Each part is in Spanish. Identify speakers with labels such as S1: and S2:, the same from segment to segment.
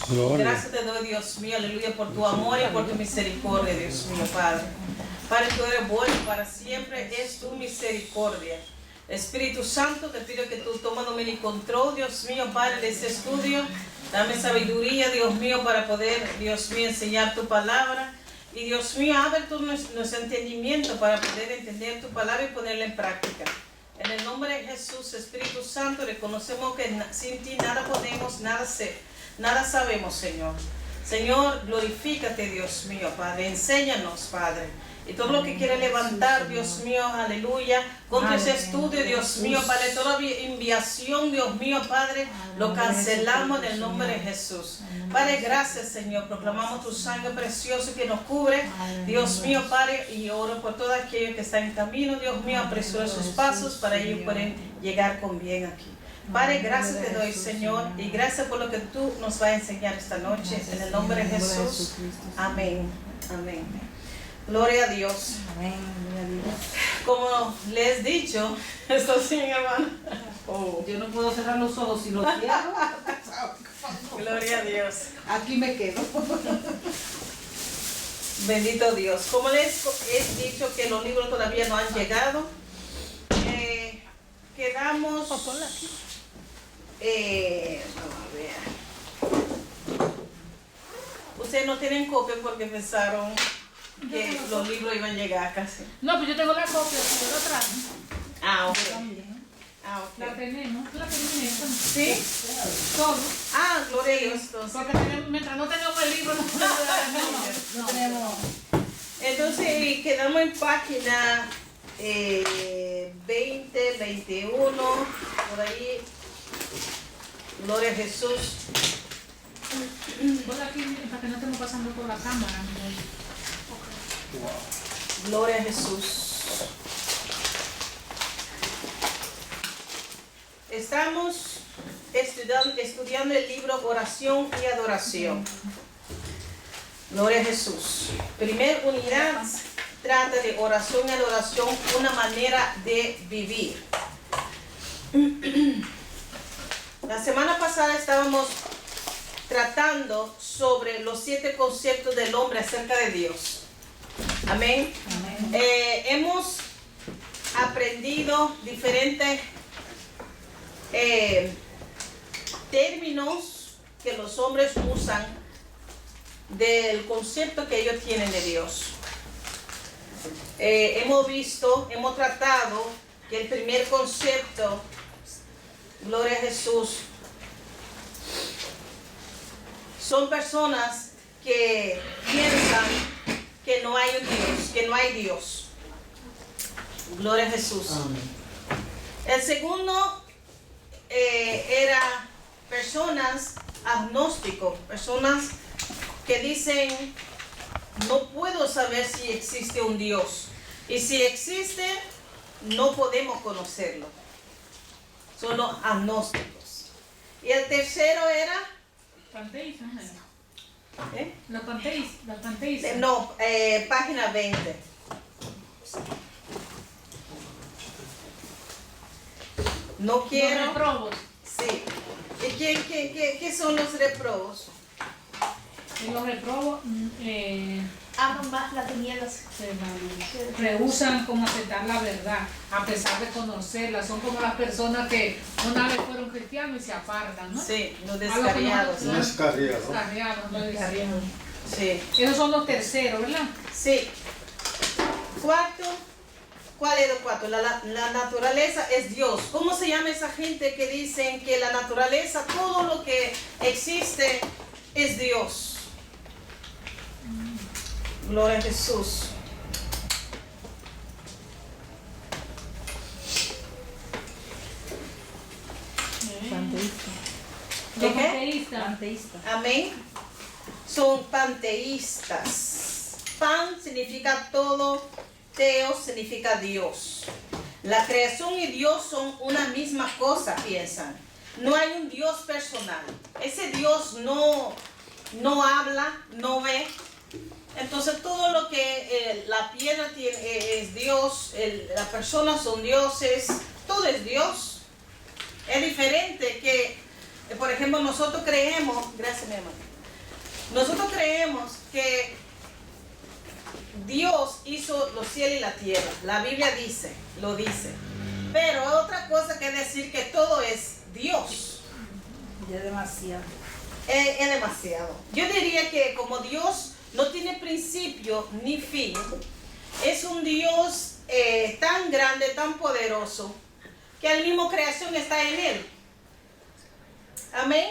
S1: Gloria.
S2: Gracias te doy, Dios mío, aleluya, por tu amor y por tu misericordia, Dios mío, Padre. Padre, tú eres bueno para siempre, es tu misericordia. Espíritu Santo, te pido que tú tomes dominio y control, Dios mío, Padre, de este estudio. Dame sabiduría, Dios mío, para poder, Dios mío, enseñar tu palabra. Y Dios mío, abre nuestro entendimiento para poder entender tu palabra y ponerla en práctica. En el nombre de Jesús, Espíritu Santo, reconocemos que sin ti nada podemos, nada sabemos, Señor. Señor, glorifícate, Dios mío, Padre. Enséñanos, Padre. Y todo lo que quiere levantar, Dios mío, aleluya, contra ese estudio, Dios mío, Padre, toda enviación, Dios mío, Padre, lo cancelamos en el nombre de Jesús. Padre, gracias, Señor, proclamamos tu sangre preciosa que nos cubre, Dios mío, Padre, y oro por todos aquellos que están en camino, Dios mío, apresura sus pasos para ellos pueden llegar con bien aquí. Padre, gracias te doy, Señor, y gracias por lo que tú nos vas a enseñar esta noche, en el nombre de Jesús. Amén, amén. Gloria a Dios.
S3: Amén.
S2: Como les he dicho, esto sí, hermano.
S3: Oh. Yo no puedo cerrar los ojos si los cierro.
S2: Gloria a Dios.
S3: Aquí me quedo.
S2: Bendito Dios. Como les he dicho que los libros todavía no han llegado, quedamos. Vamos a ver. Ustedes no tienen copia porque pensaron que los libros iban a llegar casi.
S4: No, pues yo tengo la copia, si yo la traje.
S2: Ah, ok.
S4: También.
S2: Ah, ok.
S4: La tenemos, la tenemos.
S2: ¿Sí?
S4: Todo.
S2: Ah, gloria a Dios. Entonces.
S4: Porque mientras no tengamos el libro, no podemos no tenemos.
S2: Entonces quedamos en página 20, 21, por ahí. Gloria a Jesús.
S4: Por aquí, para que no estemos pasando por la cámara.
S2: Gloria a Jesús. Estamos estudiando el libro Oración y Adoración. Gloria a Jesús. Primer unidad trata de oración y adoración, una manera de vivir. La semana pasada estábamos tratando sobre los 7 conceptos del hombre acerca de Dios. Amén. Amén. Hemos aprendido diferentes términos que los hombres usan del concepto que ellos tienen de Dios. Hemos tratado que el primer concepto, gloria a Jesús, son personas que piensan que no hay un Dios, que no hay Dios. Gloria a Jesús. Amén. El segundo era personas agnósticos, personas que dicen, no puedo saber si existe un Dios. Y si existe, no podemos conocerlo. Son los agnósticos. Y el tercero era...
S4: Panteístas.
S2: ¿La
S4: panteístas.
S2: No, página 20. No quiero...
S4: Los reprobos.
S2: Sí. ¿Y qué son los reprobos?
S4: Los reprobos
S5: aman más las tinieblas.
S4: se rehusan como aceptar la verdad, a pesar de conocerla. Son como las personas que una vez fueron cristianos y se apartan, ¿no?
S2: Sí, los descarriados.
S4: ¿no?
S1: Descarriados.
S4: Descarriados.
S2: Sí.
S4: Esos son los terceros, ¿verdad?
S2: Sí. Cuarto, ¿cuál es el cuarto? La naturaleza es Dios. ¿Cómo se llama esa gente que dicen que la naturaleza, todo lo que existe es Dios? Gloria a Jesús.
S4: Los
S2: qué?
S4: panteístas.
S2: Amén. Son panteístas. Pan significa todo, teo significa Dios. La creación y Dios son una misma cosa, piensan. No hay un Dios personal. Ese Dios no habla, no ve. Entonces todo lo que la piedra tiene es Dios, las personas son dioses, todo es Dios. Es diferente que, por ejemplo, nosotros creemos, gracias mi hermano, Nosotros creemos que Dios hizo los cielos y la tierra. La Biblia lo dice. Pero otra cosa que decir que todo es Dios.
S3: Ya es demasiado.
S2: Es demasiado. Yo diría que como Dios no tiene principio ni fin, es un Dios tan grande, tan poderoso, que la misma creación está en Él. Amén.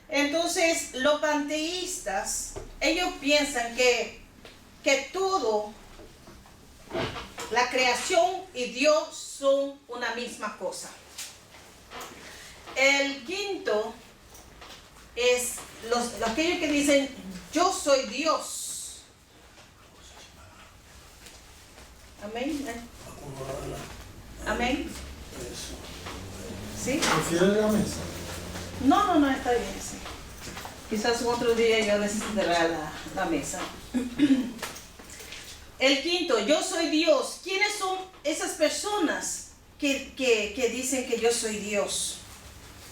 S2: Entonces, los panteístas, ellos piensan que todo, la creación y Dios son una misma cosa. El quinto es aquellos que dicen, yo soy Dios. Amén. Amén. ¿Sí?
S1: ¿Prefiere la mesa?
S2: No, está bien, sí. Quizás otro día yo necesitaré la mesa. El quinto, yo soy Dios. ¿Quiénes son esas personas que dicen que yo soy Dios?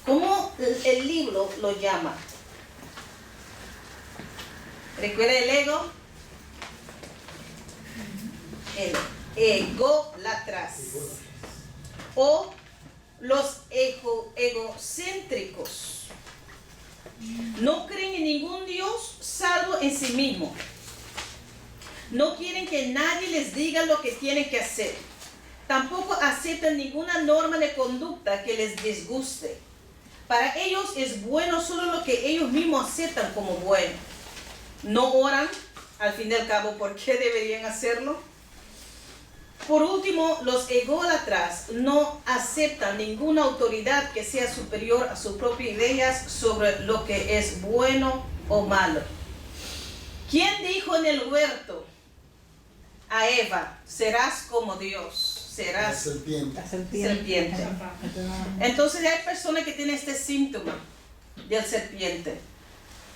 S2: ¿Cómo el libro lo llama? ¿Recuerda el ego? El ególatras. O los egocéntricos. No creen en ningún Dios salvo en sí mismo. No quieren que nadie les diga lo que tienen que hacer. Tampoco aceptan ninguna norma de conducta que les disguste. Para ellos es bueno solo lo que ellos mismos aceptan como bueno. No oran, al fin y al cabo, ¿por qué deberían hacerlo? Por último, los ególatras no aceptan ninguna autoridad que sea superior a sus propias ideas sobre lo que es bueno o malo. ¿Quién dijo en el huerto a Eva, serás como Dios? Serás
S1: La serpiente.
S2: serpiente. Entonces hay personas que tienen este síntoma del serpiente,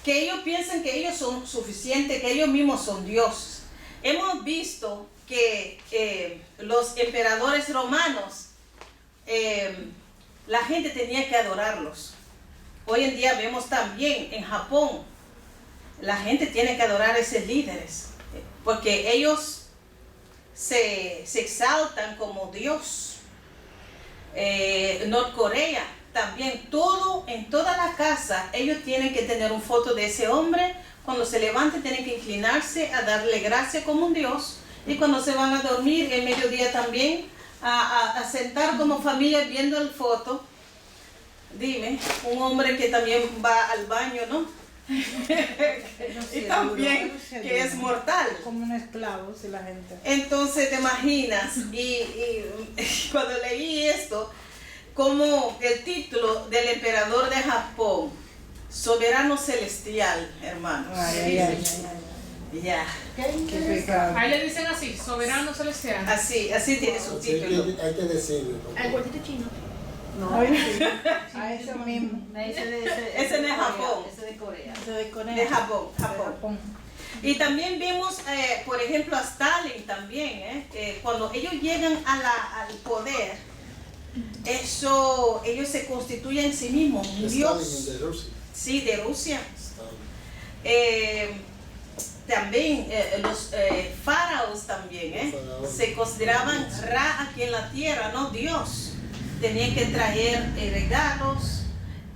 S2: que ellos piensan que ellos son suficientes, que ellos mismos son Dios. Hemos visto que los emperadores romanos, la gente tenía que adorarlos. Hoy en día vemos también en Japón, la gente tiene que adorar a esos líderes, porque ellos se exaltan como Dios. Norcorea también, en toda la casa, ellos tienen que tener una foto de ese hombre. Cuando se levanten tienen que inclinarse a darle gracias como un Dios. Y cuando se van a dormir, en mediodía también, a sentar como familia viendo la foto. Dime, un hombre que también va al baño, ¿no? Y también que es mortal.
S3: Como un esclavo, si la gente.
S2: Entonces te imaginas, y cuando leí esto, como el título del emperador de Japón, soberano celestial, hermanos. Ya.
S3: Qué pecado.
S4: Ahí le dicen así, soberano celestial.
S2: Así tiene su
S1: Así
S2: título.
S1: hay que decirlo.
S5: Al gordito chino.
S3: No, a eso mismo.
S2: Ese no es Japón.
S6: Ese de Corea.
S3: Eso de Corea.
S2: De Japón.
S3: De Japón.
S2: Y también vemos, por ejemplo, a Stalin también, cuando ellos llegan al poder, ellos se constituyen en sí mismos un Dios.
S1: Stalin de Rusia.
S2: Sí, de Rusia.
S1: Stalin.
S2: También los faraos también,
S1: Faraón.
S2: se consideraban Ra aquí en la tierra, no Dios. Tenían que traer regalos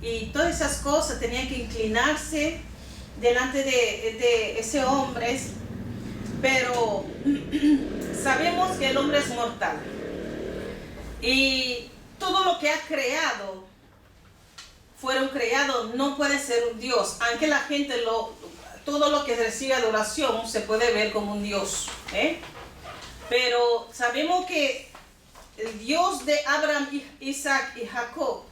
S2: y todas esas cosas, tenían que inclinarse delante de ese hombre, pero sabemos que el hombre es mortal y todo lo que ha creado, fueron creados, no puede ser un Dios, aunque la gente todo lo que recibe adoración se puede ver como un Dios, pero sabemos que el Dios de Abraham, Isaac y Jacob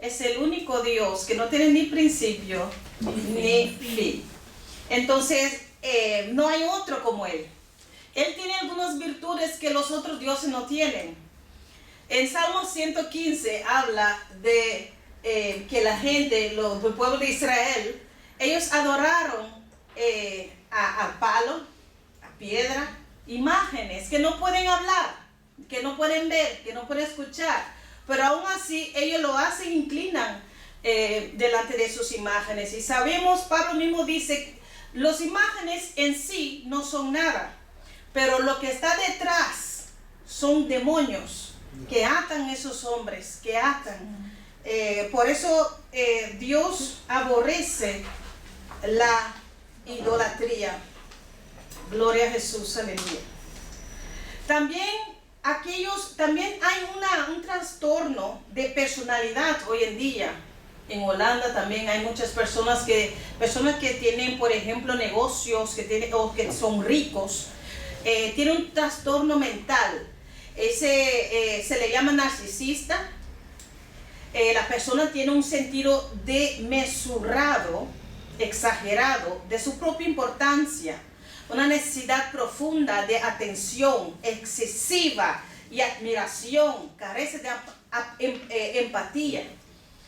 S2: es el único Dios que no tiene ni principio ni fin. Entonces, no hay otro como Él. Él tiene algunas virtudes que los otros dioses no tienen. En Salmo 115 habla de que la gente, el pueblo de Israel, ellos adoraron a palo, a piedra, imágenes que no pueden hablar, que no pueden ver, que no pueden escuchar, pero aún así ellos lo hacen, inclinan delante de sus imágenes. Y sabemos, Pablo mismo dice Las imágenes en sí no son nada, pero lo que está detrás son demonios que atan a esos hombres, que atan. Por eso Dios aborrece la idolatría. Gloria a Jesús, aleluya. También hay un trastorno de personalidad hoy en día. En Holanda también hay muchas personas que tienen, por ejemplo, negocios o que son ricos, tienen un trastorno mental. Se le llama narcisista. La persona tiene un sentido desmesurado, exagerado, de su propia importancia, una necesidad profunda de atención excesiva y admiración, carece de empatía.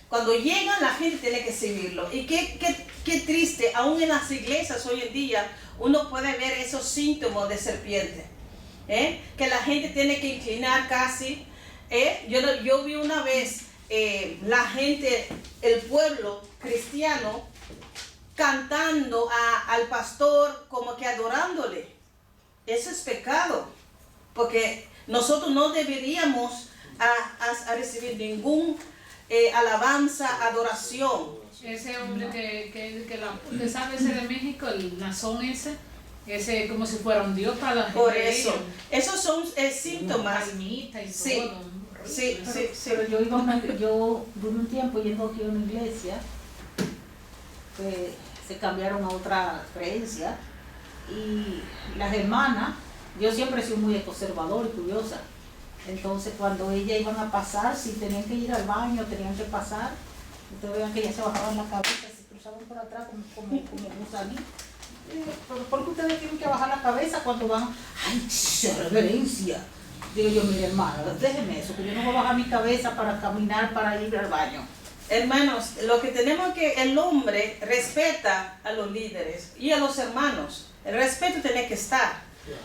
S2: Cuando llegan, la gente tiene que seguirlo. Y qué triste, aún en las iglesias hoy en día, uno puede ver esos síntomas de serpiente. Que la gente tiene que inclinar casi. Yo vi una vez la gente, el pueblo cristiano, cantando al pastor como que adorándole. Eso es pecado, porque nosotros no deberíamos a recibir ningún alabanza, adoración.
S4: Ese hombre que sabe ese de México, el Nazón ese como si fuera un dios para la gente.
S2: Por eso, esos son síntomas.
S4: Palmita y
S2: Sí.
S4: todo.
S2: Sí.
S6: Pero yo duré un tiempo yendo aquí a una iglesia que se cambiaron a otra creencia y las hermanas, yo siempre he sido muy conservador y curiosa, entonces cuando ellas iban a pasar, si tenían que ir al baño, tenían que pasar, ustedes vean que ellas se bajaban la cabeza, se cruzaban por atrás como gusaní. ¿Pero por qué ustedes tienen que bajar la cabeza cuando van? ¡Ay, reverencia! Digo yo, mire hermano, déjeme eso, que yo no voy a bajar mi cabeza para caminar, para ir al baño.
S2: Hermanos, lo que tenemos que, el hombre respeta a los líderes y a los hermanos. El respeto tiene que estar,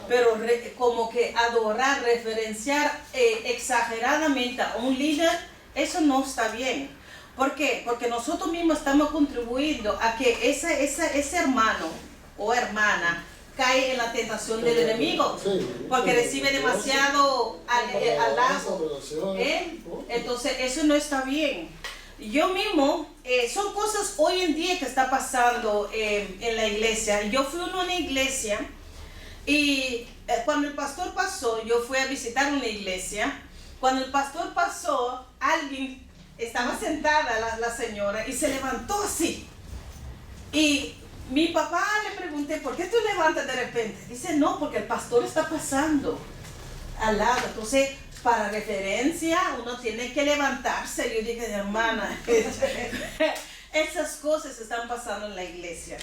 S2: pero como que adorar, referenciar exageradamente a un líder, eso no está bien. ¿Por qué? Porque nosotros mismos estamos contribuyendo a que ese hermano o hermana cae en la tentación del enemigo, porque recibe demasiado halago. Entonces eso no está bien. Yo mismo, son cosas hoy en día que está pasando en la iglesia. Yo fui a una iglesia y cuando el pastor pasó, yo fui a visitar una iglesia. Cuando el pastor pasó, alguien estaba sentada, la señora, y se levantó así. Y mi papá le pregunté, ¿por qué tú levantas de repente? Dice, no, porque el pastor está pasando al lado. Entonces, para referencia, uno tiene que levantarse. Yo dije, hermana, esas cosas están pasando en la iglesia.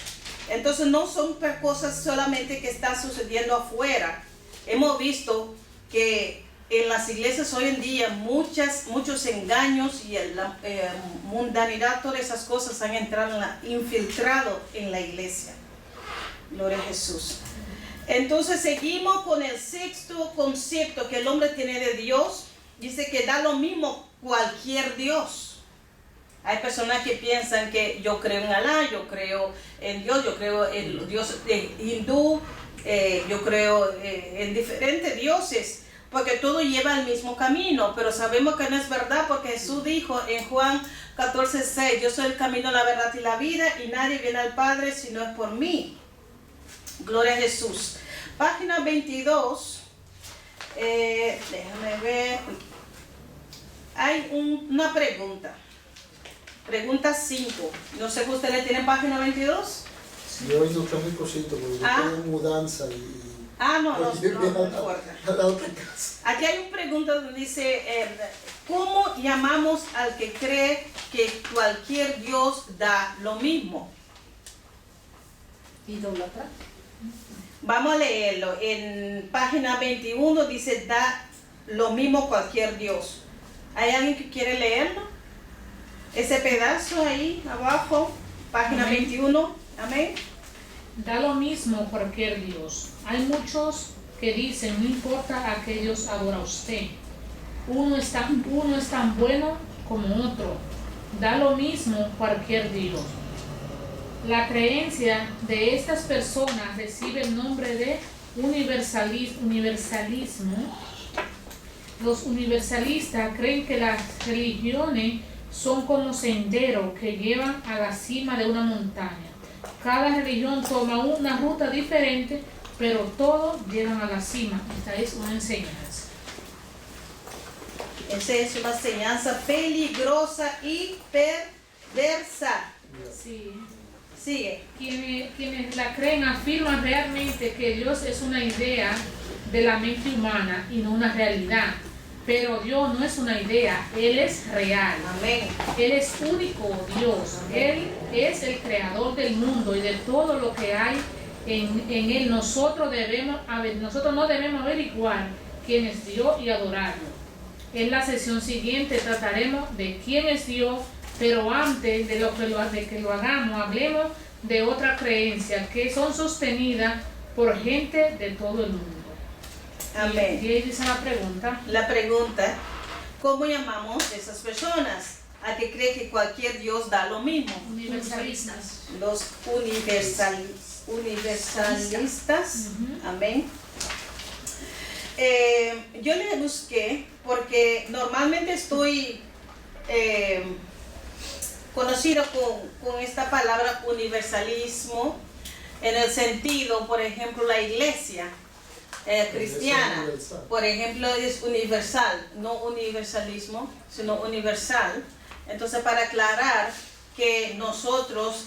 S2: Entonces, no son cosas solamente que están sucediendo afuera. Hemos visto que en las iglesias hoy en día muchos engaños y la mundanidad, todas esas cosas han entrado, infiltrado en la iglesia. Gloria a Jesús. Entonces seguimos con el sexto concepto que el hombre tiene de Dios. Dice que da lo mismo cualquier Dios. Hay personas que piensan que yo creo en Alá, yo creo en Dios, yo creo en Dios hindú, yo creo en diferentes dioses, porque todo lleva al mismo camino, pero sabemos que no es verdad, porque Jesús dijo en Juan 14:6, yo soy el camino, la verdad y la vida, y nadie viene al Padre si no es por mí. Gloria a Jesús. Página 22, déjame ver, hay una pregunta. Pregunta 5. No sé si ustedes tienen página 22.
S1: Yo hoy no estoy muy cosito porque yo estoy en mudanza y...
S2: No importa.
S1: A la otra casa.
S2: Aquí hay una pregunta donde dice, ¿cómo llamamos al que cree que cualquier Dios da lo mismo?
S6: ¿Idólatra?
S2: Vamos a leerlo. En página 21 dice, da lo mismo cualquier Dios. ¿Hay alguien que quiere leerlo? Ese pedazo ahí abajo, página 21. Amén.
S4: Da lo mismo cualquier Dios. Hay muchos que dicen, no importa a que Dios adora a usted. Uno es tan bueno como otro. Da lo mismo cualquier Dios. La creencia de estas personas recibe el nombre de universalismo. Los universalistas creen que las religiones son como senderos que llevan a la cima de una montaña. Cada religión toma una ruta diferente, pero todos llegan a la cima. Esta es una enseñanza.
S2: Esa es una enseñanza peligrosa y perversa.
S4: Sí.
S2: Sigue.
S4: Quienes la creen afirman realmente que Dios es una idea de la mente humana y no una realidad. Pero Dios no es una idea, Él es real.
S2: Amén.
S4: Él es único Dios. Él es el creador del mundo y de todo lo que hay en Él. Nosotros no debemos averiguar quién es Dios y adorarlo. En la sesión siguiente trataremos de quién es Dios, pero antes de que lo hagamos, hablemos de otra creencia que son sostenidas por gente de todo el mundo.
S2: Amén.
S4: Y ahí dice la pregunta.
S2: La pregunta, ¿cómo llamamos a esas personas? ¿A que cree que cualquier Dios da lo mismo?
S4: Universalistas.
S2: Los universalistas. Amén. Yo le busqué porque normalmente estoy conocido con esta palabra universalismo en el sentido, por ejemplo, la iglesia cristiana, por ejemplo, es universal, no universalismo, sino universal. Entonces, para aclarar que nosotros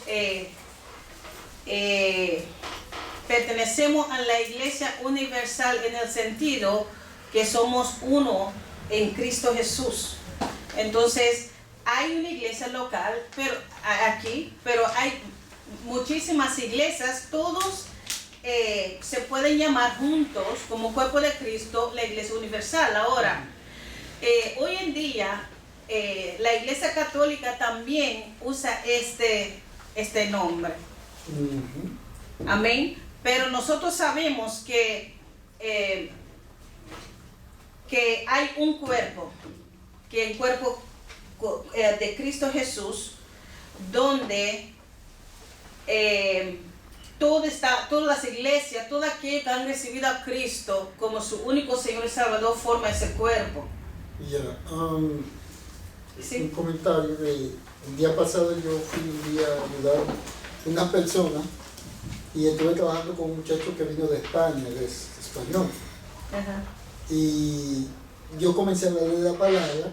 S2: pertenecemos a la iglesia universal en el sentido que somos uno en Cristo Jesús. Entonces, hay una iglesia local pero hay muchísimas iglesias, todos se pueden llamar juntos como cuerpo de Cristo, la iglesia universal. Ahora, hoy en día, la iglesia católica también usa este nombre. Amén. Pero nosotros sabemos que hay un cuerpo, que el cuerpo de Cristo Jesús, donde todas las iglesias, todas aquellas que han recibido a Cristo como su único Señor y Salvador, forman ese cuerpo.
S1: Sí. Un comentario el día pasado yo fui un día a ayudar a una persona y estuve trabajando con un muchacho que vino de España, él es español.
S2: Ajá.
S1: Y yo comencé a hablarle la palabra,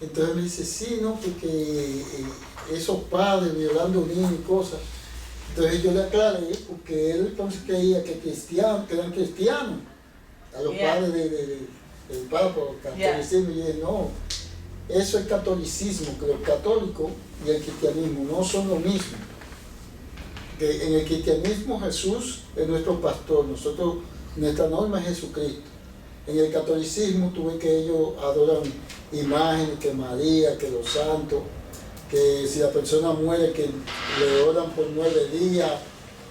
S1: entonces me dice, sí, no, porque esos padres violando niños y cosas. Entonces yo le aclaré, porque él entonces creía que eran cristianos, a los padres del Papa, catolicismo, y él no, eso es catolicismo, que el católico y el cristianismo no son lo mismo. Que en el cristianismo Jesús es nuestro pastor, nuestra norma es Jesucristo. En el catolicismo tú ves que ellos adoran imágenes, que María, que los santos, que si la persona muere que le oran por 9 días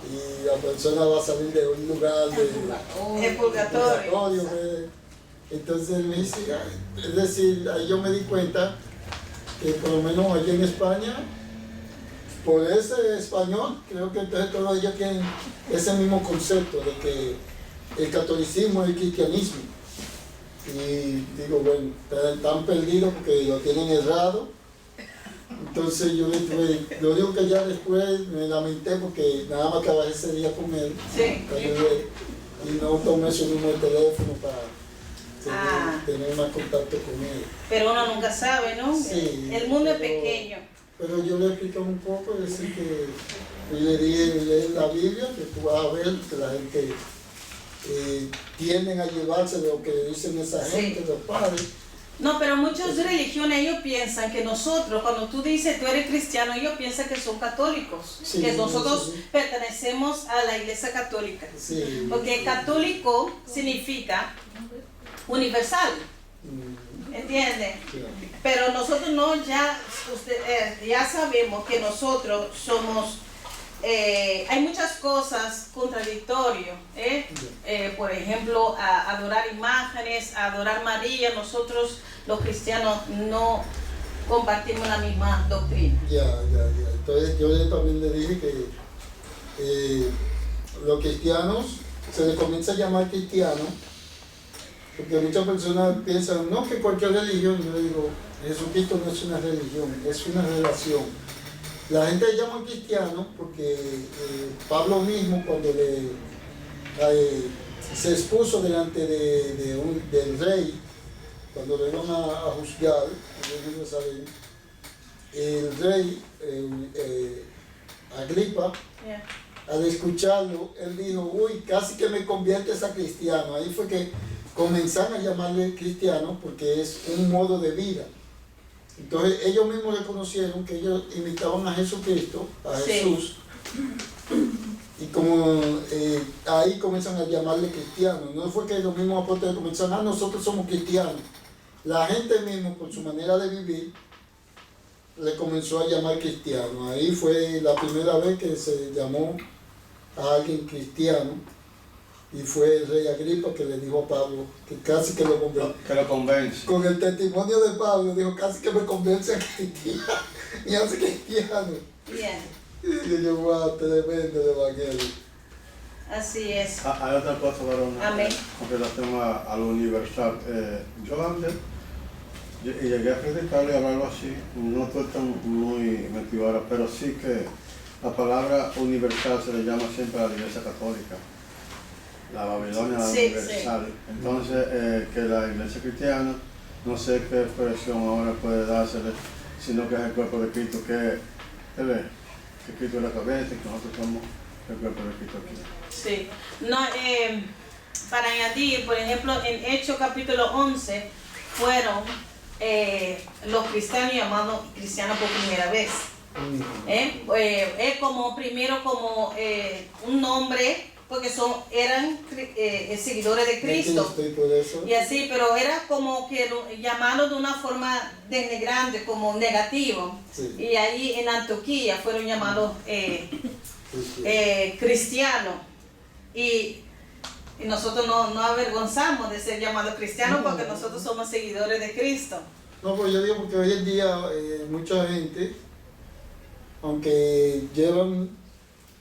S1: y la persona va a salir de un lugar de purgatorio. Entonces me dice, es decir, ahí yo me di cuenta que por lo menos allí en España, por ese español, creo que entonces todos ellos tienen ese mismo concepto de que el catolicismo es el cristianismo. Y digo, bueno, están perdidos porque lo tienen errado. Entonces yo lo único que ya después me lamenté porque nada más trabajé ese día con él.
S2: Sí.
S1: Y no tomé su número de teléfono para tener más contacto con él.
S2: Pero uno nunca sabe, ¿no?
S1: Sí,
S2: el mundo es pequeño.
S1: Pero yo le expliqué un poco, decir que yo le dije, lee la Biblia, que tú vas a ver que la gente tienden a llevarse de lo que dicen esa gente, los padres.
S2: No, pero muchas religiones ellos piensan que nosotros, cuando tú dices tú eres cristiano, ellos piensan que son católicos,
S1: sí,
S2: que nosotros pertenecemos a la iglesia católica.
S1: Sí,
S2: porque católico significa universal, ¿entiende?
S1: Sí.
S2: Pero nosotros no, ya sabemos que nosotros somos, hay muchas cosas contradictorias, por ejemplo, adorar imágenes, adorar María. Nosotros los cristianos no compartimos la misma doctrina.
S1: Ya. Entonces yo también le dije que los cristianos se les comienza a llamar cristianos porque muchas personas piensan, no, que cualquier religión. Yo digo, Jesucristo no es una religión, es una relación. La gente le llama cristiano porque Pablo mismo, cuando se expuso delante del rey, cuando le iban a juzgar en Jerusalén, el rey Agripa, al escucharlo, él dijo, uy, casi que me conviertes a cristiano. Ahí fue que comenzaron a llamarle cristiano porque es un modo de vida. Entonces ellos mismos reconocieron que ellos imitaban a Jesucristo, a Jesús, y como ahí comienzan a llamarle cristiano. No fue que los mismos apóstoles comenzaron, nosotros somos cristianos. La gente mismo, por su manera de vivir, le comenzó a llamar cristiano. Ahí fue la primera vez que se llamó a alguien cristiano, y fue el rey Agripa que le dijo a Pablo, que casi que lo convence. Con el testimonio de Pablo, dijo, casi que me convence a cristiano, y hace cristiano. Y yo, wow, tremendo el evangelio.
S2: Así es.
S7: Hay otra cosa, varón,
S2: Amén.
S7: con relación a lo universal. Yo antes llegué a predicar y hablarlo así, no estoy tan muy metido ahora, pero sí que la palabra universal se le llama siempre a la Iglesia Católica. La Babilonia universal. Entonces, que la Iglesia cristiana, no sé qué expresión ahora puede dársele, sino que es el cuerpo de Cristo, que Cristo es la cabeza y que nosotros somos el cuerpo de Cristo aquí.
S2: Sí. No, para añadir, por ejemplo, en Hechos capítulo 11 fueron los cristianos llamados cristianos por primera vez. Es como primero como un nombre, porque eran seguidores de Cristo. Y así, pero era como que llamados de una forma denigrante, como negativo.
S1: Sí.
S2: Y ahí en Antioquía fueron llamados cristianos. Y nosotros no avergonzamos de ser llamados cristianos porque nosotros somos seguidores de Cristo.
S1: No, pues yo digo porque hoy en día mucha gente, aunque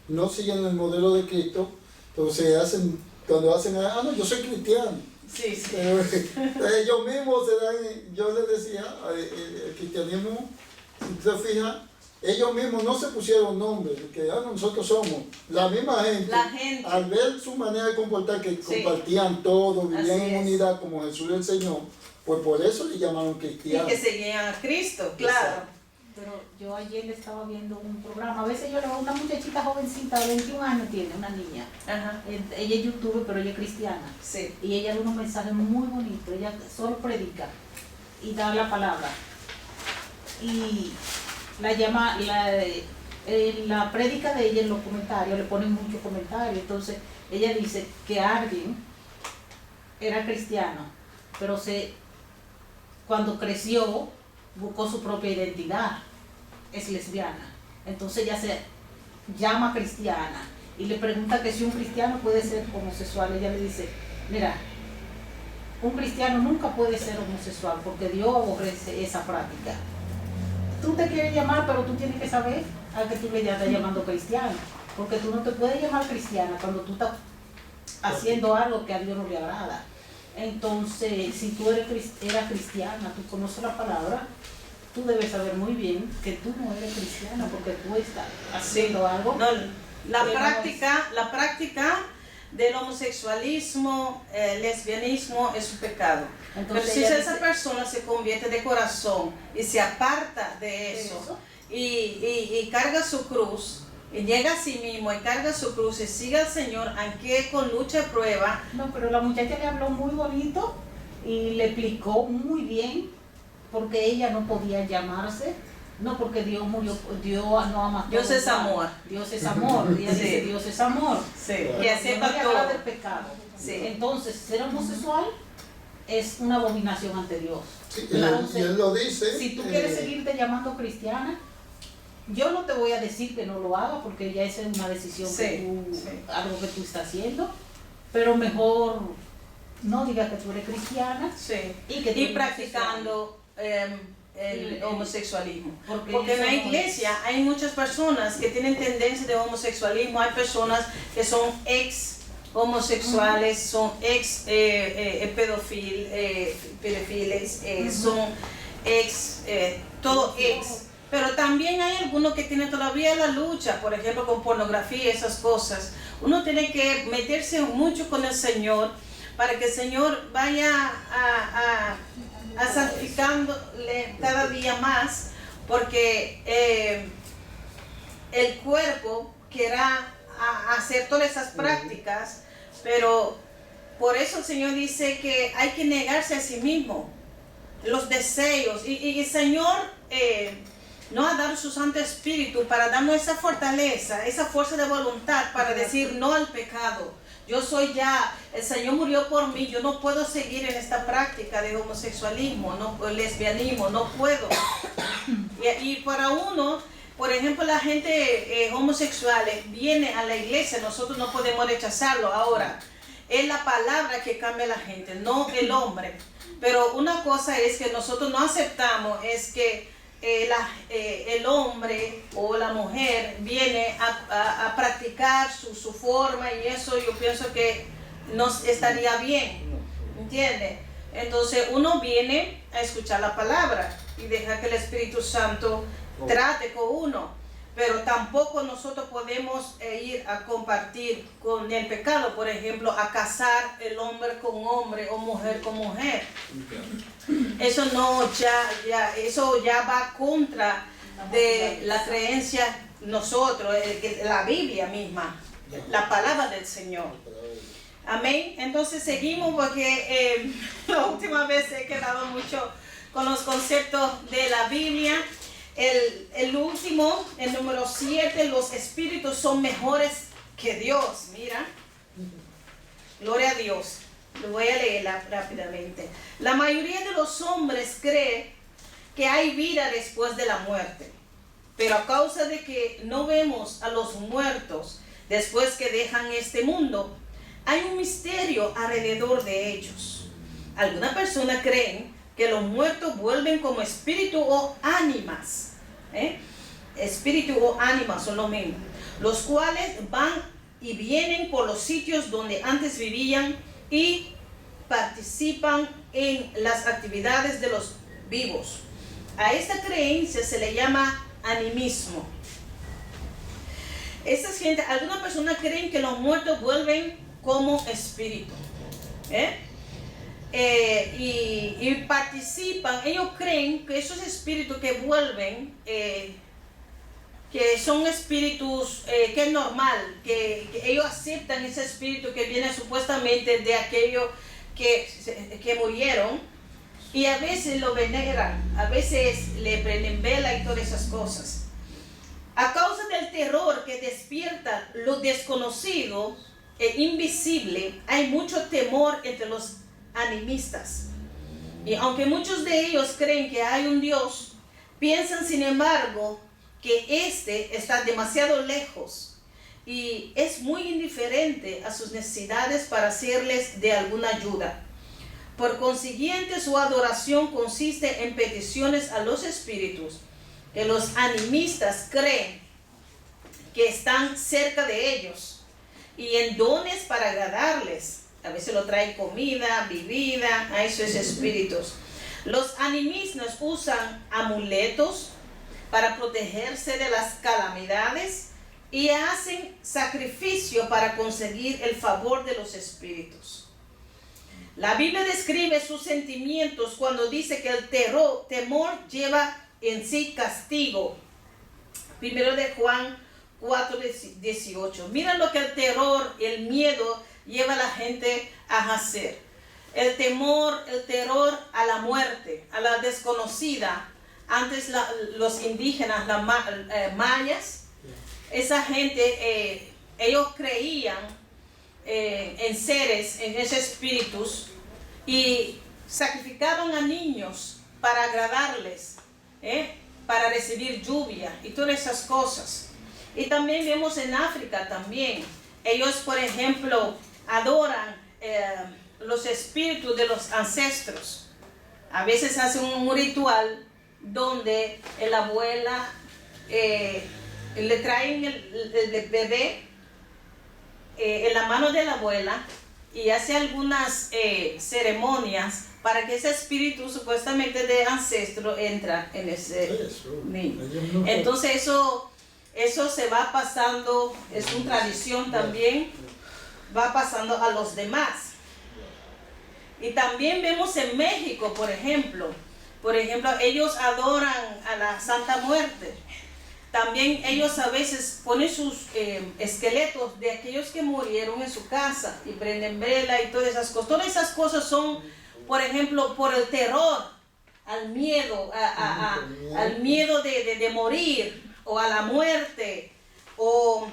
S1: no siguen el modelo de Cristo, entonces cuando hacen, no, yo soy cristiano.
S2: Sí.
S1: Pero ellos mismos se dan, yo les decía, el cristianismo, si usted fija, ellos mismos no se pusieron nombres, que nosotros somos la misma gente, al ver su manera de comportar, que compartían todo, vivían en unidad como Jesús el Señor, pues por eso le llamaron cristianos.
S2: Y que seguían a Cristo, claro.
S1: Exacto.
S6: Pero yo ayer le estaba viendo un programa, a veces yo le veo una muchachita jovencita, de 21 años tiene, una niña.
S2: Ajá.
S6: Ella es youtuber, pero ella es cristiana.
S2: Sí.
S6: Y ella da unos mensajes muy bonitos, ella solo predica y da la palabra. Y la prédica de ella en los comentarios, le ponen muchos comentarios, entonces ella dice que alguien era cristiano, pero cuando creció buscó su propia identidad, es lesbiana, entonces ella se llama cristiana y le pregunta que si un cristiano puede ser homosexual. Ella le dice, mira, un cristiano nunca puede ser homosexual porque Dios aborrece esa práctica. Tú te quieres llamar, pero tú tienes que saber a que tú le estás llamando cristiano, porque tú no te puedes llamar cristiana cuando tú estás haciendo algo que a Dios no le agrada. Entonces, si tú eras cristiana, tú conoces la palabra, tú debes saber muy bien que tú no eres cristiana porque tú estás haciendo algo.
S2: No, la práctica del homosexualismo, lesbianismo es un pecado.
S6: Entonces,
S2: pero si esa persona se convierte de corazón y se aparta de eso. Y carga su cruz, y llega a sí mismo y carga su cruz y sigue al Señor, aunque con lucha y prueba.
S6: No, pero la muchacha le habló muy bonito y le explicó muy bien porque ella no podía llamarse, no porque Dios murió, Dios no ama.
S2: Dios es amor.
S6: Dios es amor, ella dice Dios es amor.
S2: Sí.
S6: Y acepta todo del pecado.
S2: Sí.
S6: Entonces, ser homosexual es una abominación ante Dios.
S1: Sí,
S6: Entonces,
S1: y él lo dice.
S6: Si tú quieres seguirte llamando cristiana, yo no te voy a decir que no lo hagas porque ya esa es una decisión algo que tú estás haciendo, pero mejor no digas que tú eres cristiana
S2: y
S6: que
S2: practicando el homosexualismo.
S6: Porque
S2: en la
S6: somos-
S2: iglesia hay muchas personas que tienen tendencia de homosexualismo, hay personas que son ex homosexuales, son ex pedofiles, son ex, todo ex. Pero también hay algunos que tienen todavía la lucha, por ejemplo, con pornografía y esas cosas. Uno tiene que meterse mucho con el Señor para que el Señor vaya a santificándole cada día más, porque el cuerpo querrá hacer todas esas prácticas, pero por eso el Señor dice que hay que negarse a sí mismo, los deseos, y el Señor nos ha dado su Santo Espíritu para darnos esa fortaleza, esa fuerza de voluntad para decir no al pecado. Yo soy ya, el Señor murió por mí, yo no puedo seguir en esta práctica de homosexualismo, lesbianismo, no puedo. Y para uno, por ejemplo, la gente homosexual viene a la iglesia, nosotros no podemos rechazarlo. Ahora, es la palabra que cambia a la gente, no el hombre. Pero una cosa es que nosotros no aceptamos, es que el hombre o la mujer viene a practicar su forma, y eso yo pienso que no estaría bien, ¿entiende? Entonces uno viene a escuchar la palabra y deja que el Espíritu Santo trate con uno, pero tampoco nosotros podemos ir a compartir con el pecado, por ejemplo, a casar el hombre con hombre o mujer con mujer. Eso no, eso ya va contra de la creencia nosotros, la Biblia misma, la palabra del Señor. Amén. Entonces seguimos, porque la última vez he quedado mucho con los conceptos de la Biblia. El último, el número 7, los espíritus son mejores que Dios. Mira, gloria a Dios. Lo voy a leer rápidamente. La mayoría de los hombres cree que hay vida después de la muerte, pero a causa de que no vemos a los muertos después que dejan este mundo, hay un misterio alrededor de ellos. Algunas personas creen que los muertos vuelven como espíritu o ánimas. Espíritu o ánimas son lo mismo, los cuales van y vienen por los sitios donde antes vivían y participan en las actividades de los vivos. A esta creencia se le llama animismo. Algunas personas creen que los muertos vuelven como espíritu. Y participan, ellos creen que esos espíritus que vuelven, que son espíritus que es normal, que ellos aceptan ese espíritu que viene supuestamente de aquellos que murieron, y a veces lo veneran, a veces le prenden vela y todas esas cosas. A causa del terror que despierta lo desconocido e invisible, hay mucho temor entre los animistas. Y aunque muchos de ellos creen que hay un Dios, piensan sin embargo que éste está demasiado lejos y es muy indiferente a sus necesidades para hacerles de alguna ayuda. Por consiguiente, su adoración consiste en peticiones a los espíritus que los animistas creen que están cerca de ellos, y en dones para agradarles. A veces lo traen comida, bebida a esos espíritus. Los animistas usan amuletos para protegerse de las calamidades y hacen sacrificio para conseguir el favor de los espíritus. La Biblia describe sus sentimientos cuando dice que el temor lleva en sí castigo. Primero de Juan 4:18. Mira lo que el terror, el miedo lleva a la gente a hacer. El terror a la muerte, a la desconocida. Antes los indígenas, las mayas, esa gente, ellos creían en seres, en esos espíritus, y sacrificaban a niños para agradarles, para recibir lluvia y todas esas cosas. Y también vemos en África también, ellos por ejemplo adoran los espíritus de los ancestros. A veces hacen un ritual donde la abuela le traen el bebé en la mano de la abuela y hace algunas ceremonias para que ese espíritu supuestamente de ancestro entra en ese niño. Entonces eso se va pasando, es una tradición también, va pasando a los demás. Y también vemos en México, por ejemplo, ellos adoran a la Santa Muerte. También ellos a veces ponen sus esqueletos de aquellos que murieron en su casa y prenden vela y todas esas cosas. Todas esas cosas son, por ejemplo, por el terror, al miedo, al miedo de morir o a la muerte o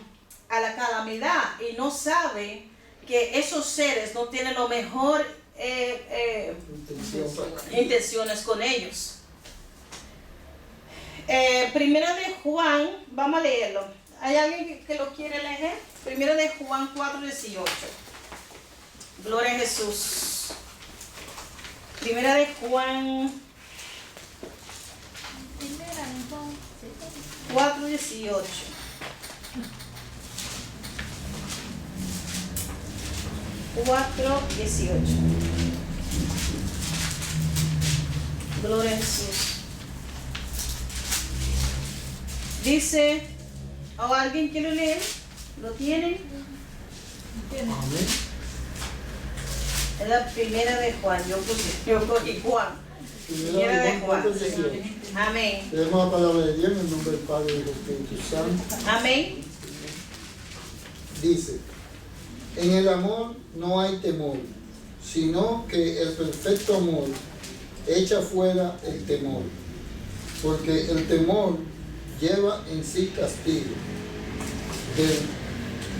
S2: a la calamidad. Y no saben que esos seres no tienen lo mejor intenciones con ellos. Primera de Juan, vamos a leerlo. ¿Hay alguien que lo quiere leer? Primera de Juan 4:18. Gloria a Jesús. Primera de Juan 4:18. Gloria a Jesús. Dice, ¿o alguien quiere leer? ¿Lo tienen?
S1: Amén.
S2: Es la primera de Juan, yo cogí Juan. Primera de Juan.
S1: 4:18.
S2: Amén.
S1: Leemos la palabra de Dios en el nombre del Padre y del Espíritu Santo.
S2: Amén.
S1: Dice, en el amor no hay temor, sino que el perfecto amor echa fuera el temor, porque el temor lleva en sí castigo,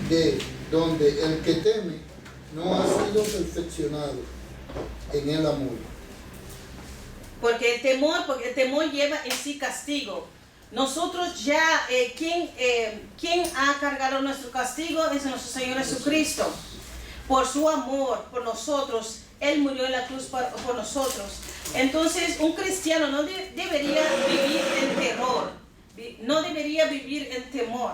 S1: de donde el que teme no ha sido perfeccionado en el amor.
S2: Porque el temor lleva en sí castigo. Nosotros ya, ¿quién ha cargado nuestro castigo? Es nuestro Señor Jesucristo. Por su amor, por nosotros, Él murió en la cruz por nosotros. Entonces, un cristiano no debería vivir en terror, no debería vivir en temor.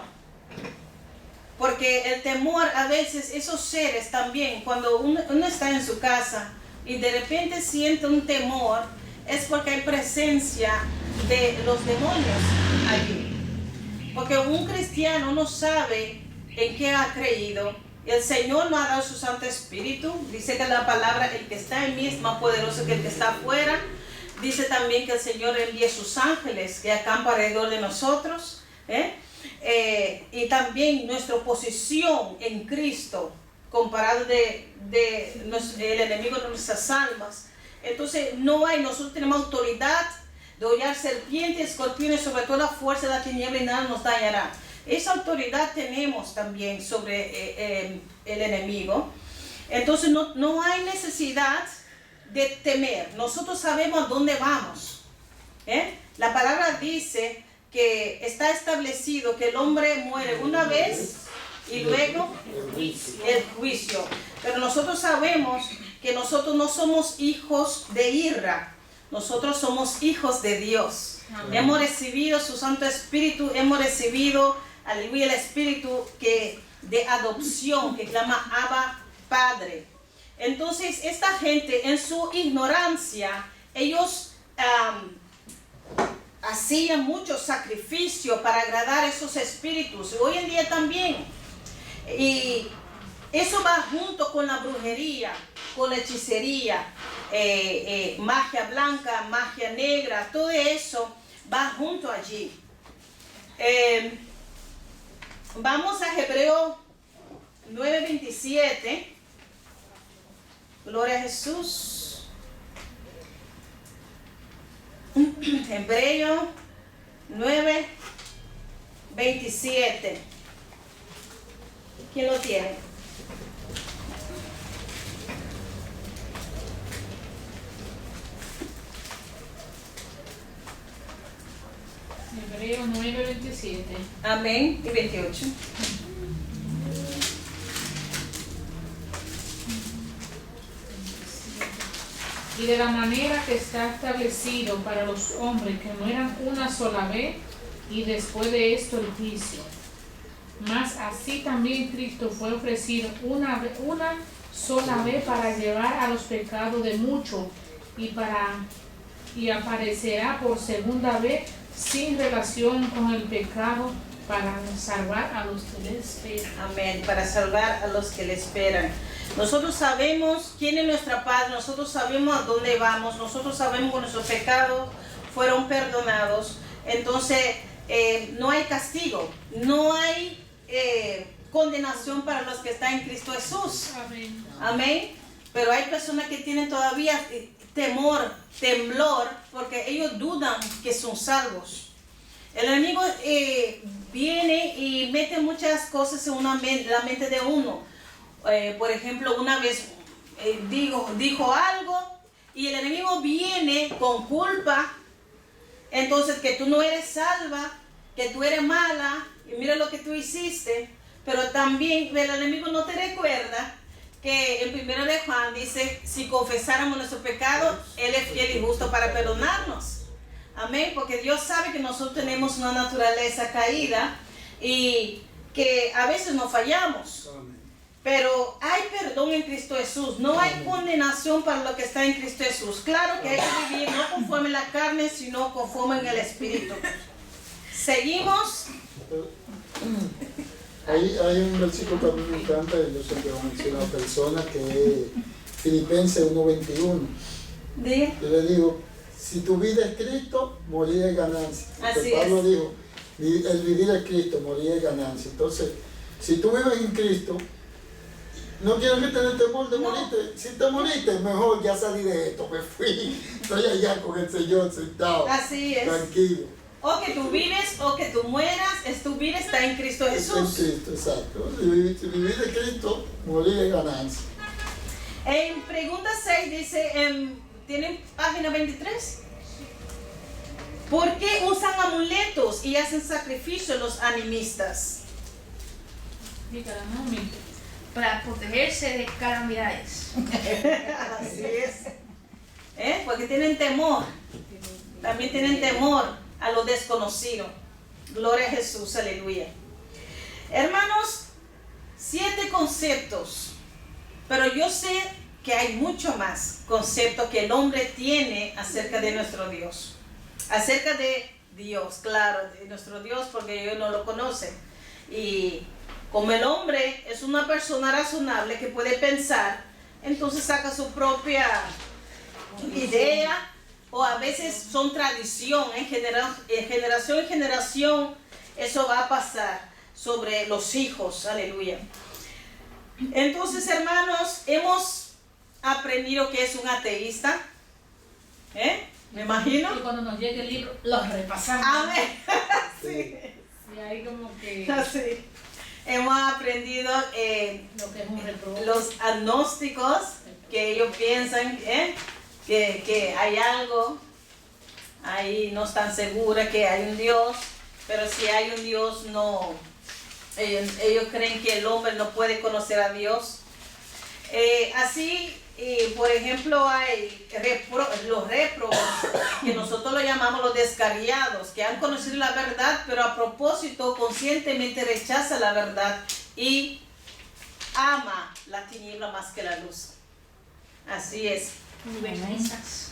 S2: Porque el temor, a veces, esos seres también, cuando uno está en su casa y de repente siente un temor, es porque hay presencia de los demonios allí. Porque un cristiano no sabe en qué ha creído. El Señor no ha dado su Santo Espíritu. Dice que la palabra, el que está en mí es más poderoso que el que está afuera. Dice también que el Señor envía sus ángeles que acampan alrededor de nosotros. Y también nuestra posición en Cristo, comparado el enemigo de nuestras almas. Entonces nosotros tenemos autoridad de hollar serpientes, escorpiones, sobre toda la fuerza de la tiniebla y nada nos dañará. Esa autoridad tenemos también sobre el enemigo. Entonces no hay necesidad de temer. Nosotros sabemos dónde vamos. La palabra dice que está establecido que el hombre muere una vez y luego el juicio. Pero nosotros sabemos que nosotros no somos hijos de ira, nosotros somos hijos de Dios. Amén. Hemos recibido su Santo Espíritu, hemos recibido, aleluya, el Espíritu de adopción que clama Abba Padre. Entonces esta gente en su ignorancia, ellos hacían mucho sacrificio para agradar a esos espíritus. Hoy en día también. Y eso va junto con la brujería, con la hechicería, magia blanca, magia negra, todo eso va junto allí. Vamos a Hebreo 9:27. Gloria a Jesús. Hebreo 9:27. ¿Quién lo tiene?
S4: Hebreo 9:27.
S2: Amén. Y 28.
S4: y de la manera que está establecido para los hombres que mueran una sola vez y después de esto el juicio. Mas así también Cristo fue ofrecido una sola vez para llevar a los pecados de muchos y aparecerá por segunda vez sin relación con el pecado para salvar a los que le esperan.
S2: Amén, para salvar a los que le esperan. Nosotros sabemos quién es nuestra paz, nosotros sabemos a dónde vamos, nosotros sabemos que nuestros pecados fueron perdonados. Entonces, no hay castigo, no hay condenación para los que están en Cristo Jesús.
S4: Amén.
S2: Amén. Pero hay personas que tienen todavía temor, temblor, porque ellos dudan que son salvos. El enemigo viene y mete muchas cosas en la mente de uno. Por ejemplo, una vez dijo algo y el enemigo viene con culpa. Entonces, que tú no eres salva, que tú eres mala, y mira lo que tú hiciste. Pero también el enemigo no te recuerda que en 1 de Juan dice, si confesáramos nuestro pecado, Él es fiel y justo para perdonarnos. Amén, porque Dios sabe que nosotros tenemos una naturaleza caída y que a veces nos fallamos. Pero hay perdón en Cristo Jesús, no hay condenación para lo que está en Cristo Jesús. Claro que hay que vivir no conforme en la carne, sino conforme en el Espíritu. Seguimos.
S1: Hay un versículo que a mí me encanta, y yo siempre lo menciono a personas, que es Filipenses 1:21. Yo le digo, si tu vida es Cristo, morir es ganancia.
S2: Así
S1: Pablo
S2: es.
S1: dijo, el vivir es Cristo, morir es ganancia. Entonces, si tú vives en Cristo, no tienes que tener temor de morirte. Si te moriste, mejor ya salí de esto, me fui. Estoy allá con el Señor sentado.
S2: Así es.
S1: Tranquilo.
S2: O que tú vives o que tú mueras, tu vida está en Cristo
S1: En
S2: Jesús.
S1: Cristo, exacto. Si vivir de Cristo, morir es ganancia.
S2: En pregunta 6 dice, ¿tienen página 23? ¿Por qué usan amuletos y hacen sacrificios los animistas?
S4: Dígala, mami.
S5: Para protegerse de calamidades.
S2: Así es. Porque tienen temor. También tienen temor a lo desconocido. Gloria a Jesús, aleluya. Hermanos, 7 conceptos. Pero yo sé que hay mucho más conceptos que el hombre tiene acerca de nuestro Dios. Acerca de Dios, claro, de nuestro Dios, porque ellos no lo conocen. Y como el hombre es una persona razonable que puede pensar, entonces saca su propia idea, o a veces son tradición, en generación en generación eso va a pasar sobre los hijos, aleluya. Entonces, hermanos, hemos aprendido que es un ateísta, me imagino.
S4: Y cuando nos llegue el libro, los repasamos.
S2: Amén. Sí.
S4: Y ahí como que
S2: Así. Hemos aprendido
S4: lo que es un reproche.
S2: los agnósticos, que ellos piensan que hay algo, ahí no están seguros que hay un Dios, pero si hay un Dios, no, ellos creen que el hombre no puede conocer a Dios. Así, por ejemplo, hay los réprobos, que nosotros lo llamamos los descarriados, que han conocido la verdad, pero a propósito, conscientemente rechaza la verdad y ama la tiniebla más que la luz. Así es.
S5: Universalistas.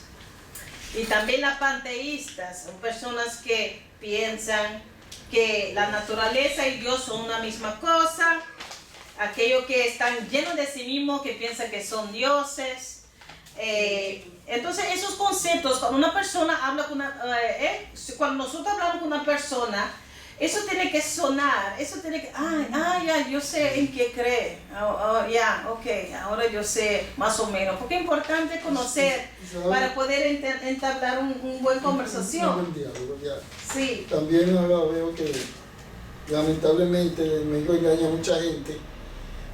S2: Y también las panteístas, son personas que piensan que la naturaleza y Dios son una misma cosa. Aquellos que están llenos de sí mismos, que piensan que son dioses. Entonces esos conceptos, cuando una persona habla con cuando nosotros hablamos con una persona, eso tiene que sonar, eso tiene que, ya, yo sé en qué cree, ahora yo sé más o menos, porque es importante conocer para poder entablar una buena conversación.
S1: Un buen diálogo, ya.
S2: Sí.
S1: También ahora veo que lamentablemente el enemigo engaña a mucha gente.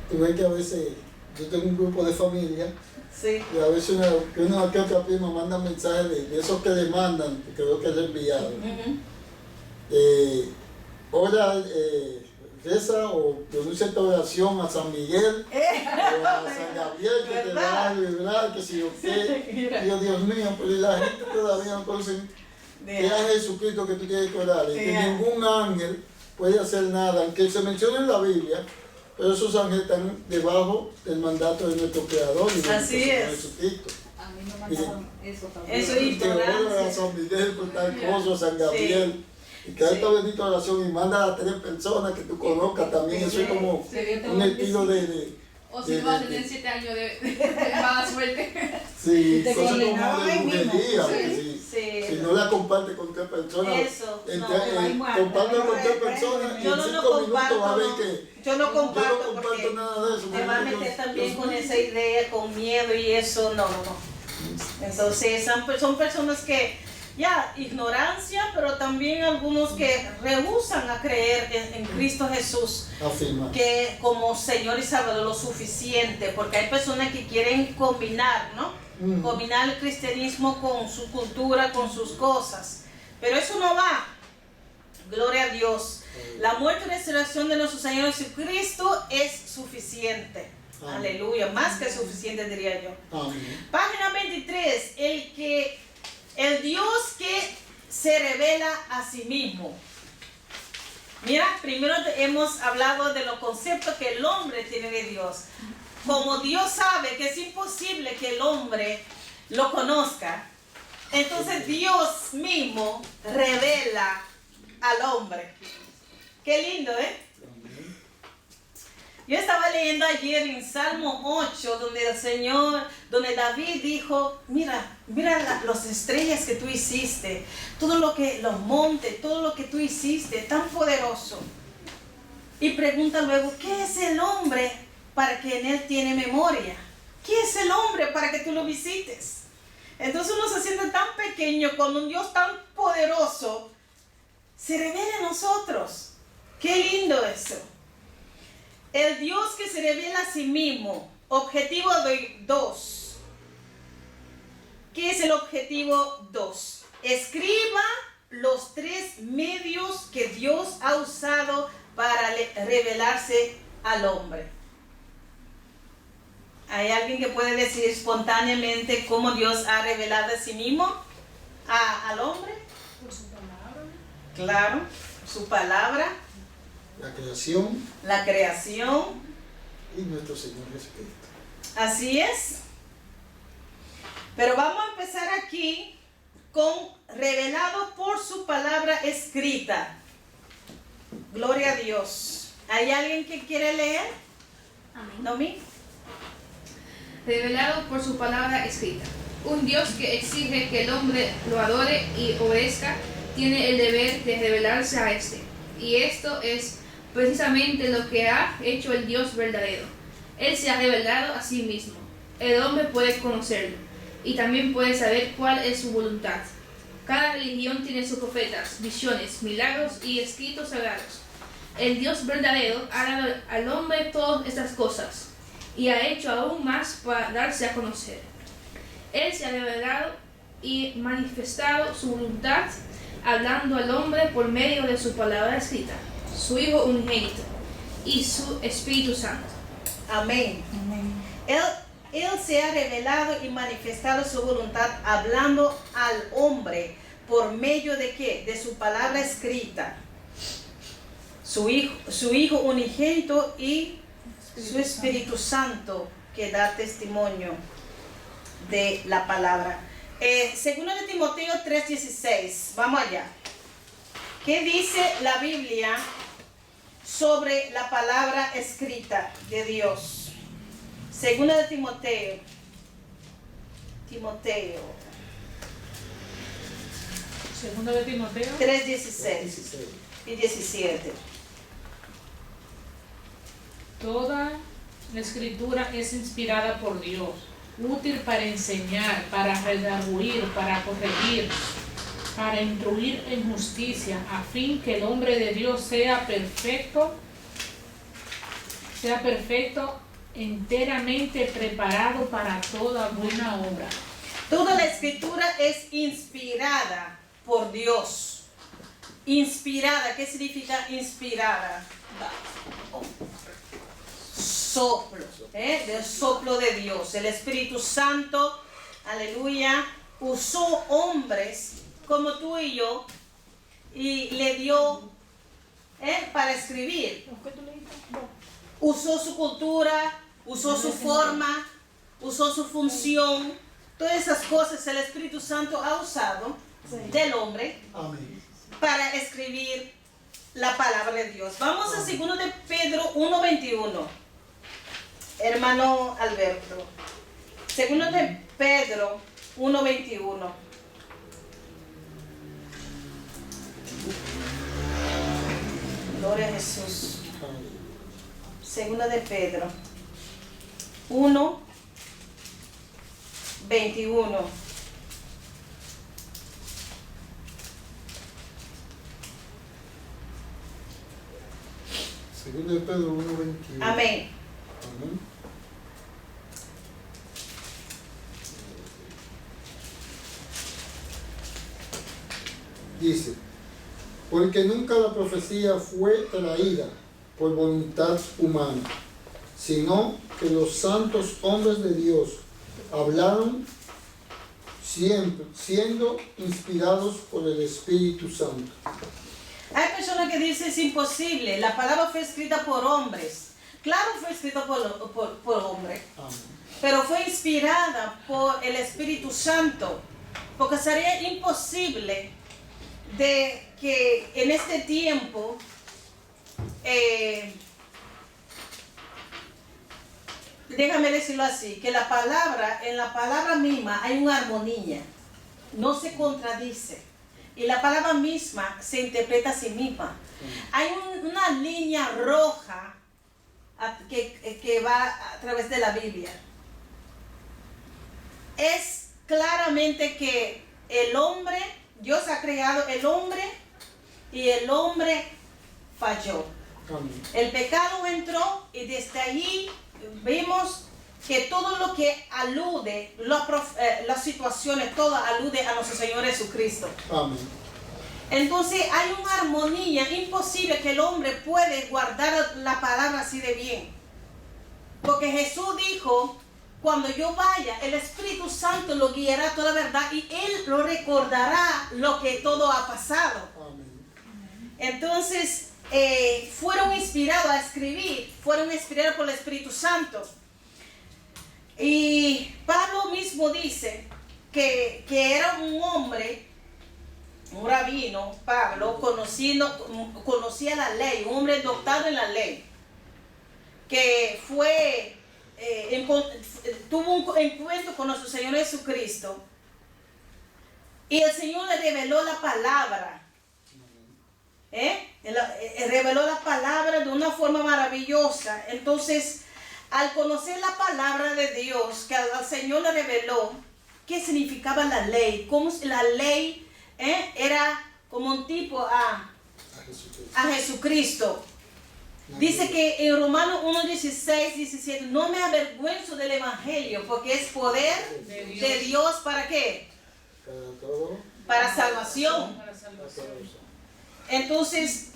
S1: Tú ves que a veces yo tengo un grupo de familia
S2: Sí.
S1: y a veces una que otra prima manda mensajes de esos que demandan, que creo que es enviado.
S2: Ujú.
S1: Hola, reza o pronuncia esta oración a San Miguel o a San Gabriel que te va a liberar, que si yo qué. Dios mío, pero la gente todavía no conoce que es Jesucristo que tú quieres orar y que ningún ángel puede hacer nada, aunque se menciona en la Biblia, pero esos ángeles están debajo del mandato de nuestro Creador y de nuestro Señor Jesucristo.
S6: A mí me mandaron eso también.
S2: Eso es
S1: Que ora a
S2: ignorancia.
S1: San Miguel por tal cosa, a San Gabriel. Y que esta bendita oración y manda a 3 personas que tú conozcas también. Eso es como un estilo de
S5: O si va a tener 7 años de mala suerte.
S1: sí,
S3: Te
S1: cosas como
S3: condenaban
S1: de
S3: ahí mismo.
S1: brujería.
S2: Sí,
S1: porque
S2: sí.
S1: si no la comparte con 3 personas,
S2: Eso, no,
S1: comparte con 3 personas y
S2: Yo
S1: en
S2: no
S1: 5
S2: lo
S1: minutos va a
S2: comparto,
S1: ver
S2: no.
S1: que
S2: Yo no
S1: yo
S2: comparto
S1: no comparto
S2: porque
S1: nada de eso.
S2: te va a
S1: porque
S2: meter
S1: yo-
S2: también
S1: yo-
S2: con esa idea, con miedo y eso, no. Entonces son personas que, ya, ignorancia, pero también algunos que rehúsan a creer en Cristo Jesús,
S1: afirma.
S2: que como Señor y Salvador lo suficiente, porque hay personas que quieren combinar, ¿no? Combinar el cristianismo con su cultura, con sus cosas, pero eso no va. Gloria a Dios. La muerte y resurrección de nuestro Señor Jesucristo es suficiente.
S1: Amén.
S2: Aleluya, más que suficiente diría yo.
S1: Amén.
S2: Página 23, el Dios que se revela a sí mismo. Mira, primero hemos hablado de los conceptos que el hombre tiene de Dios. Como Dios sabe que es imposible que el hombre lo conozca, entonces Dios mismo revela al hombre. Qué lindo, ¿eh? Yo estaba leyendo ayer en Salmo 8, donde David dijo, mira las estrellas que tú hiciste, los montes, todo lo que tú hiciste, tan poderoso. Y pregunta luego, ¿qué es el hombre para que en él tiene memoria? ¿Qué es el hombre para que tú lo visites? Entonces uno se siente tan pequeño cuando un Dios tan poderoso se revela a nosotros. Qué lindo eso. El Dios que se revela a sí mismo. Objetivo 2. ¿Qué es el objetivo 2? Escriba los 3 medios que Dios ha usado para revelarse al hombre. ¿Hay alguien que puede decir espontáneamente cómo Dios ha revelado a sí mismo al hombre?
S4: Por su palabra.
S2: Claro, su palabra,
S1: La creación
S2: y
S1: nuestro Señor Jesucristo.
S2: Así es. Pero vamos a empezar aquí con revelado por su palabra escrita. Gloria a Dios. ¿Hay alguien que quiere leer?
S5: Amén.
S2: ¿No,
S5: Revelado por su palabra escrita. Un Dios que exige que el hombre lo adore y obedezca, tiene el deber de revelarse a este. Y esto es precisamente lo que ha hecho el Dios verdadero. Él se ha revelado a sí mismo. El hombre puede conocerlo y también puede saber cuál es su voluntad. Cada religión tiene sus profetas, visiones, milagros y escritos sagrados. El Dios verdadero ha dado al hombre todas estas cosas y ha hecho aún más para darse a conocer. Él se ha revelado y manifestado su voluntad hablando al hombre por medio de su palabra escrita, su Hijo unigénito y su Espíritu Santo.
S2: Amén. Él se ha revelado y manifestado su voluntad hablando al hombre por medio de ¿qué? De su palabra escrita. Su Hijo unigénito y su Espíritu Santo que da testimonio de la palabra. Segundo de Timoteo 3:16. Vamos allá. ¿Qué dice la Biblia sobre la palabra escrita de Dios? Segunda de Timoteo.
S4: Segundo de Timoteo.
S2: 3:16 y 17.
S4: Toda la escritura es inspirada por Dios, útil para enseñar, para redarguir, para corregir, para instruir en justicia, a fin que el hombre de Dios sea perfecto, enteramente preparado para toda buena obra.
S2: Toda la escritura es inspirada por Dios. Inspirada, ¿qué significa inspirada? soplo, del soplo de Dios. El Espíritu Santo, aleluya, usó hombres como tú y yo y le dio para escribir. Usó su cultura, usó su forma, usó su función. Todas esas cosas el Espíritu Santo ha usado del hombre
S1: Amén.
S2: para escribir la palabra de Dios. Vamos a 2 de Pedro 1:21. Hermano Alberto. 2 de Pedro 1:21. Gloria a Jesús. 2 de Pedro 1:21.
S1: Segundo de Pedro 1:21.
S2: Amén.
S1: Amén. Dice, porque nunca la profecía fue traída por voluntad humana, sino que los santos hombres de Dios hablaron siempre, siendo inspirados por el Espíritu Santo.
S2: Hay personas que dicen es imposible, la palabra fue escrita por hombres. Claro, fue escrita por hombres,
S1: Amén.
S2: pero fue inspirada por el Espíritu Santo, porque sería imposible de que en este tiempo déjame decirlo así, que en la palabra misma hay una armonía, no se contradice. Y la palabra misma se interpreta a sí misma. Hay una línea roja que va a través de la Biblia. Es claramente que el hombre, Dios ha creado el hombre y el hombre falló.
S1: Amén.
S2: El pecado entró y desde allí vimos que todo lo que alude, las situaciones, todo alude a nuestro Señor Jesucristo.
S1: Amén.
S2: Entonces hay una armonía imposible que el hombre puede guardar la palabra así de bien. Porque Jesús dijo, cuando yo vaya, el Espíritu Santo lo guiará a toda verdad y Él lo recordará lo que todo ha pasado.
S1: Amén.
S2: Entonces, fueron inspirados a escribir, fueron inspirados por el Espíritu Santo. Y Pablo mismo dice que era un hombre, un rabino, Pablo, conocía la ley, un hombre doctado en la ley, que tuvo un encuentro con nuestro Señor Jesucristo y el Señor le reveló la palabra. Reveló la palabra de una forma maravillosa. Entonces, al conocer la palabra de Dios, que al Señor le reveló qué significaba la ley, cómo la ley era como un tipo a Jesucristo. Dice que en Romanos 1:16, 17, no me avergüenzo del Evangelio, porque es poder de Dios, ¿para qué? Para salvación. Entonces,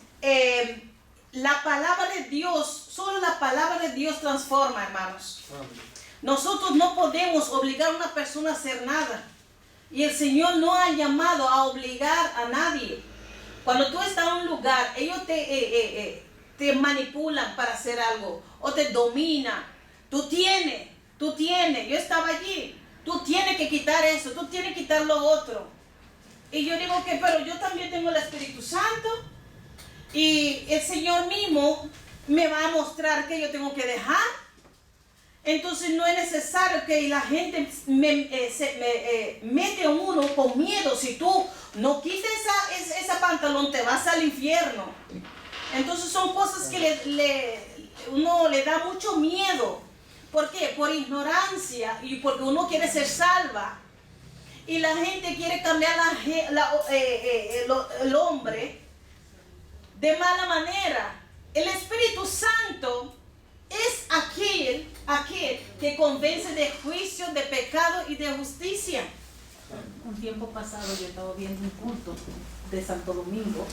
S2: la palabra de Dios, solo la palabra de Dios transforma, hermanos. Nosotros no podemos obligar a una persona a hacer nada. Y el Señor no ha llamado a obligar a nadie. Cuando tú estás en un lugar, ellos te manipulan para hacer algo o te dominan. Tú tienes, yo estaba allí. Tú tienes que quitar eso, tú tienes que quitar lo otro. Y yo digo que, pero yo también tengo el Espíritu Santo y el Señor mismo me va a mostrar que yo tengo que dejar. Entonces no es necesario que la gente se mete a uno con miedo. Si tú no quitas esa pantalón, te vas al infierno. Entonces son cosas que uno le da mucho miedo. ¿Por qué? Por ignorancia y porque uno quiere ser salva. Y la gente quiere cambiar el hombre de mala manera. El Espíritu Santo es aquel que convence de juicio, de pecado y de justicia.
S6: Un tiempo pasado yo estaba viendo un culto de Santo Domingo.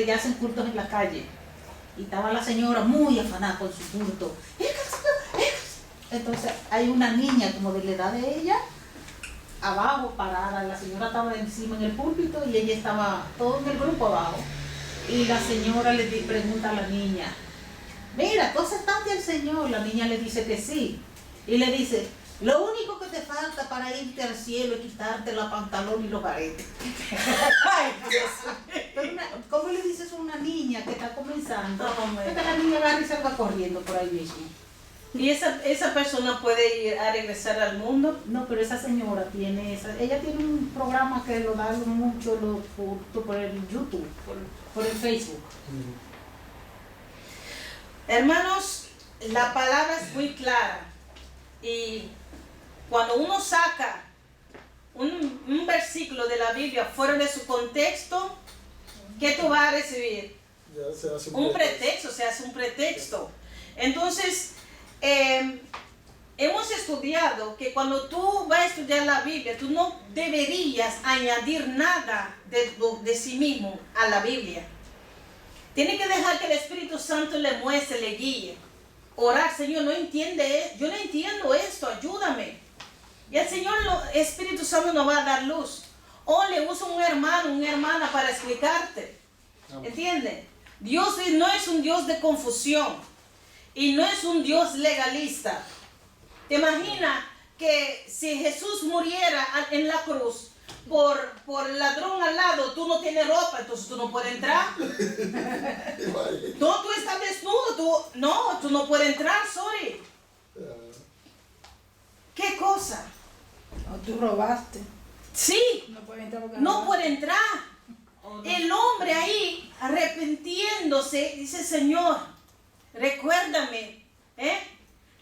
S6: Ya hacen cultos en la calle. y estaba la señora muy afanada con su bulto. Entonces hay una niña como de la edad de ella, abajo parada, la señora estaba encima en el púlpito y ella estaba todo en el grupo abajo. Y la señora le pregunta a la niña, mira, ¿tú aceptaste al Señor? La niña le dice que sí. Y le dice, lo único que te falta para irte al cielo es quitarte la pantalón y los aretes. ¿Cómo le dices a una niña que está comenzando? Que la niña agarra y se va corriendo por ahí mismo.
S2: ¿Y esa persona puede ir a regresar al mundo?
S6: No, pero esa señora ella tiene un programa que lo da mucho por el YouTube, por el Facebook.
S2: Hermanos, la palabra es muy clara y cuando uno saca un versículo de la Biblia fuera de su contexto, ¿qué tú vas a recibir?
S1: Ya se hace
S2: Un pretexto, se hace un pretexto. Entonces, hemos estudiado que cuando tú vas a estudiar la Biblia, tú no deberías añadir nada de sí mismo a la Biblia. Tiene que dejar que el Espíritu Santo le muestre, le guíe. Orar, Señor, yo no entiendo esto, ayúdame. Y el Señor, el Espíritu Santo nos va a dar luz. O le usa un hermano, una hermana para explicarte. ¿Entiendes? Dios no es un Dios de confusión. Y no es un Dios legalista. ¿Te imaginas que si Jesús muriera en la cruz por el ladrón al lado, tú no tienes ropa, entonces tú no puedes entrar? No, tú estás desnudo, tú no puedes entrar, sorry. ¿Qué cosa?
S3: O tú robaste.
S2: Sí,
S3: No puede entrar porque
S2: no puede entrar. El hombre ahí arrepintiéndose dice, Señor, recuérdame,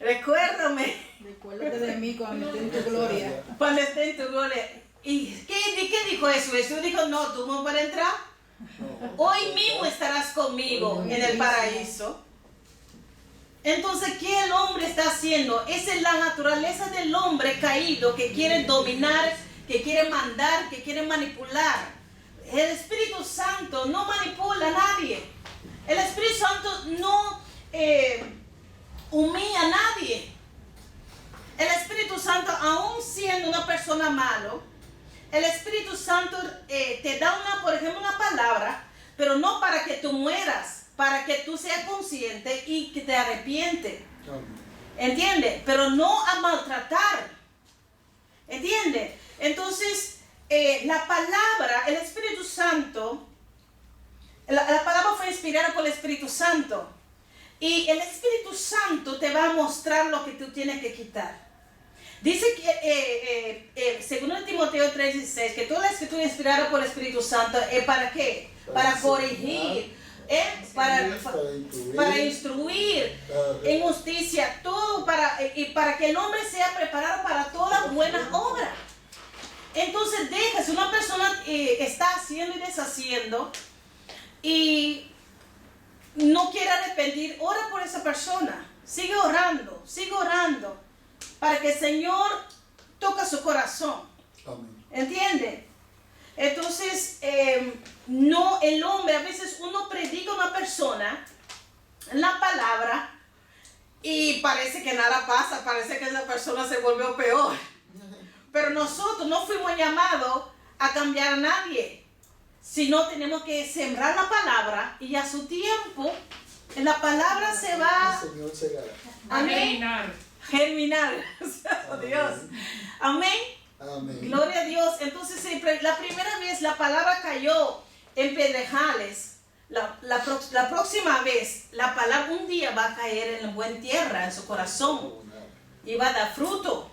S2: recuérdame.
S3: Recuérdate de mí cuando esté en tu gloria.
S2: Cuando esté en tu gloria. ¿Y qué dijo Jesús? Jesús dijo, no, tú no puedes entrar. Hoy mismo estarás conmigo en el paraíso. Entonces, ¿qué el hombre está haciendo? Esa es la naturaleza del hombre caído que quiere dominar, que quiere mandar, que quiere manipular. El Espíritu Santo no manipula a nadie. El Espíritu Santo no humilla a nadie. El Espíritu Santo, aún siendo una persona malo, el Espíritu Santo te da por ejemplo, una palabra, pero no para que tú mueras, para que tú seas consciente y que te arrepientes. ¿Entiendes? Pero no a maltratar. ¿Entiendes? Entonces, la palabra, el Espíritu Santo, la palabra fue inspirada por el Espíritu Santo. Y el Espíritu Santo te va a mostrar lo que tú tienes que quitar. Dice que, según Timoteo 3:16, que toda la escritura inspirada por el Espíritu Santo es ¿para qué? Para corregir, para instruir en justicia, todo y para que el hombre sea preparado para toda buena obra. Entonces si una persona está haciendo y deshaciendo y no quiere arrepentir, ora por esa persona, sigue orando para que el Señor toque su corazón.
S1: Amén.
S2: ¿Entiende? Entonces, no, el hombre, a veces uno predica a una persona la palabra y parece que nada pasa, parece que esa persona se volvió peor. Pero nosotros no fuimos llamados a cambiar a nadie, sino tenemos que sembrar la palabra y a su tiempo la palabra se va
S1: El Señor se hará.
S2: a germinar. Dios. Amén.
S1: Amén.
S2: Gloria a Dios. Entonces, la primera vez la palabra cayó en pedregales. La próxima vez la palabra un día va a caer en buena tierra, en su corazón, y va a dar fruto.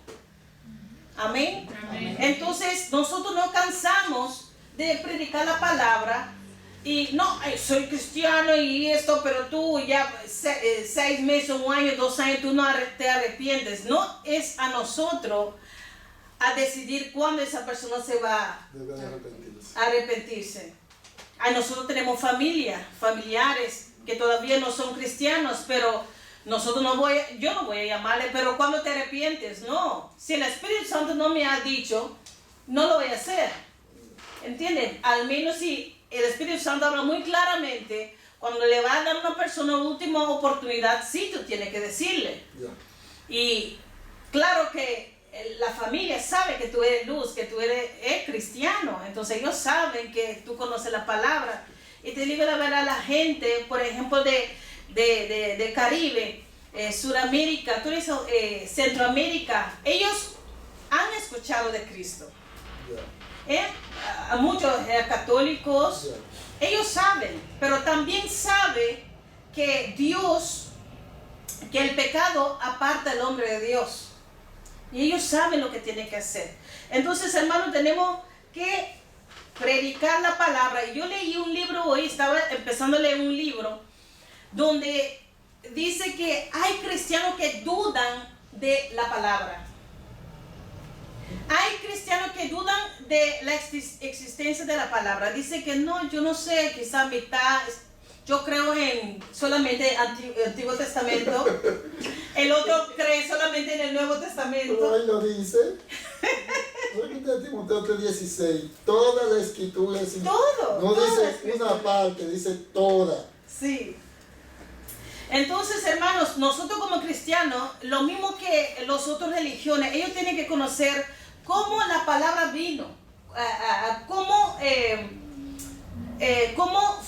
S2: Amén.
S4: Amén.
S2: Entonces, nosotros no cansamos de predicar la palabra. Y no, soy cristiano y esto, pero tú ya 6 meses, 1 año, 2 años, tú no te arrepientes. No es a nosotros a decidir cuándo esa persona se va
S1: Debe de arrepentirse.
S2: a arrepentirse. Nosotros tenemos familiares que todavía no son cristianos, pero nosotros yo no voy a llamarle, pero cuando te arrepientes, no. Si el Espíritu Santo no me ha dicho, no lo voy a hacer. ¿Entienden? Al menos si el Espíritu Santo habla muy claramente, cuando le va a dar a una persona una última oportunidad, sí tú tienes que decirle.
S1: Ya.
S2: Y claro que la familia sabe que tú eres luz, que tú eres cristiano, entonces ellos saben que tú conoces la palabra. Y te digo la verdad, la gente, por ejemplo, de Caribe, Suramérica, tú dices, Centroamérica, ellos han escuchado de Cristo. A muchos católicos, ellos saben, pero también saben que Dios, que el pecado aparta al hombre de Dios. Y ellos saben lo que tienen que hacer. Entonces, hermanos, tenemos que predicar la palabra. Y yo leí un libro hoy, estaba empezando a leer un libro, donde dice que hay cristianos que dudan de la palabra. Hay cristianos que dudan de la existencia de la palabra. Dice que no, yo no sé, quizá mitad, yo creo en solamente el Antiguo Testamento. El otro cree solamente en el Nuevo Testamento.
S1: Pero ahí lo dice. Timoteo 3:16. Toda la escritura es...
S2: Todo.
S1: No
S2: toda la
S1: dice
S2: escritura.
S1: una parte, dice toda.
S2: Sí. Entonces, hermanos, nosotros como cristianos, lo mismo que las otras religiones, ellos tienen que conocer cómo la palabra vino, cómo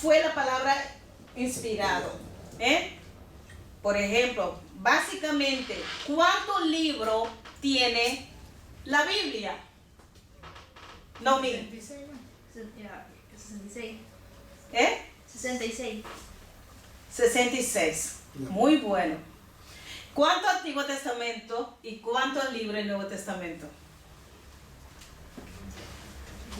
S2: fue la palabra inspirado. Por ejemplo, básicamente, ¿cuántos libros tiene la Biblia? No, mira.
S5: 66.
S2: 66. 66. Muy bueno. ¿Cuánto Antiguo Testamento y cuántos libros del Nuevo Testamento?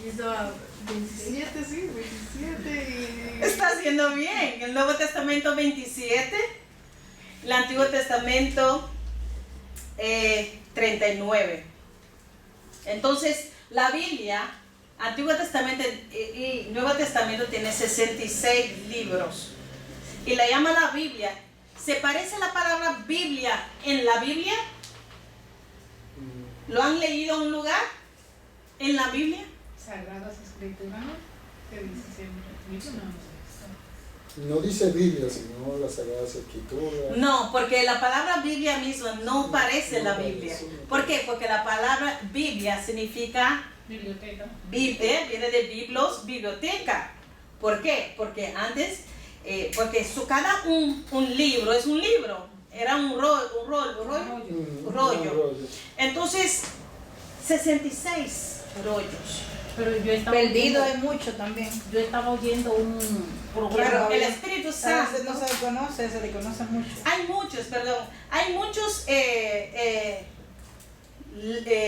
S3: 27, sí, 27 y...
S2: Está haciendo bien. El Nuevo Testamento 27. El Antiguo Testamento 39. Entonces, la Biblia, Antiguo Testamento y Nuevo Testamento tiene 66 libros. Y la llama la Biblia. ¿Se parece la palabra Biblia en la Biblia? ¿Lo han leído en un lugar? ¿En la Biblia?
S4: Sagradas Escrituras, ¿no? Que dice siempre.
S1: No dice Biblia, sino las Sagradas Escrituras.
S2: No, porque la palabra Biblia misma no parece la Biblia. ¿Por qué? Porque la palabra Biblia significa
S4: Biblioteca.
S2: viene de biblos, biblioteca. ¿Por qué? Porque antes, porque cada un libro es un libro, era un rollo. Entonces, 66 rollos.
S6: Pero yo estaba
S3: Perdido
S6: oyendo,
S3: hay mucho también.
S6: yo estaba oyendo un programa.
S2: Pero el
S3: bien.
S2: Espíritu
S3: A
S2: Santo.
S3: veces no se le conoce, se le conoce mucho.
S2: Hay muchos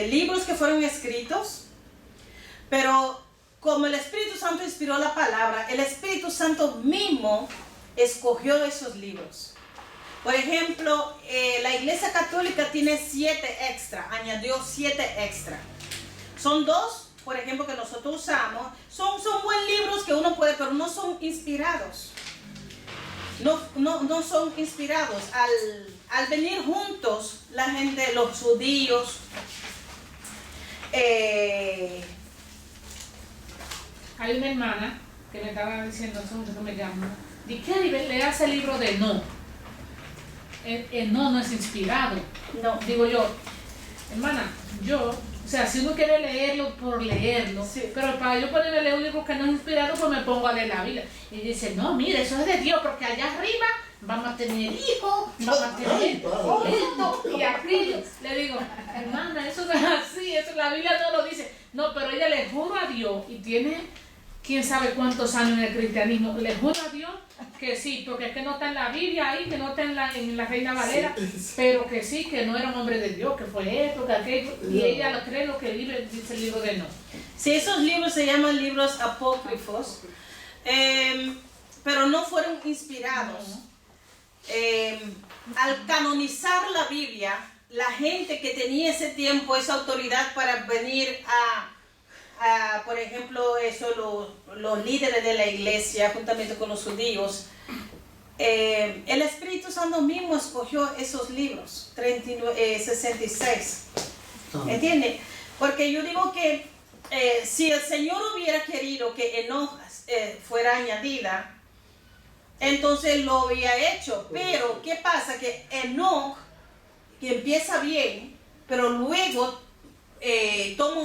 S2: libros que fueron escritos, pero como el Espíritu Santo inspiró la palabra, el Espíritu Santo mismo escogió esos libros. Por ejemplo, la Iglesia Católica tiene 7 extra, añadió 7 extra. Son 2, por ejemplo, que nosotros usamos. Son buenos libros que uno puede, pero no son inspirados. No son inspirados. Al venir juntos, la gente, los judíos,
S4: Hay una hermana que me estaba diciendo, hace mucho que me llama, ¿de qué le hace el libro de no? El no es inspirado.
S2: no.
S4: Digo yo, hermana, o sea, si uno quiere leerlo por leerlo,
S2: Sí.
S4: pero para yo poderme leer un libro que no es inspirado, pues me pongo a leer la Biblia. Y dice, no, mire, eso es de Dios, porque allá arriba vamos a tener hijos, vamos a tener esto y aquello. Le digo, hermana, eso no es así, eso la Biblia no lo dice. No, pero ella le juro a Dios y tiene quién sabe cuántos años en el cristianismo, le juro a Dios que sí, porque es que no está en la Biblia ahí, que no está en la Reina Valera, pero que sí, que no era un hombre de Dios, que fue esto, que aquello, y ella lo cree lo que dice el libro de no.
S2: Sí, esos libros se llaman libros apócrifos, pero no fueron inspirados. Al canonizar la Biblia, la gente que tenía ese tiempo, esa autoridad para venir por ejemplo, los líderes de la iglesia, juntamente con los judíos, el Espíritu Santo mismo escogió esos libros, 66. ¿Entiendes? Porque yo digo que si el Señor hubiera querido que Enoch fuera añadida, entonces lo había hecho. Pero, ¿qué pasa? Que Enoch, que empieza bien, pero luego toma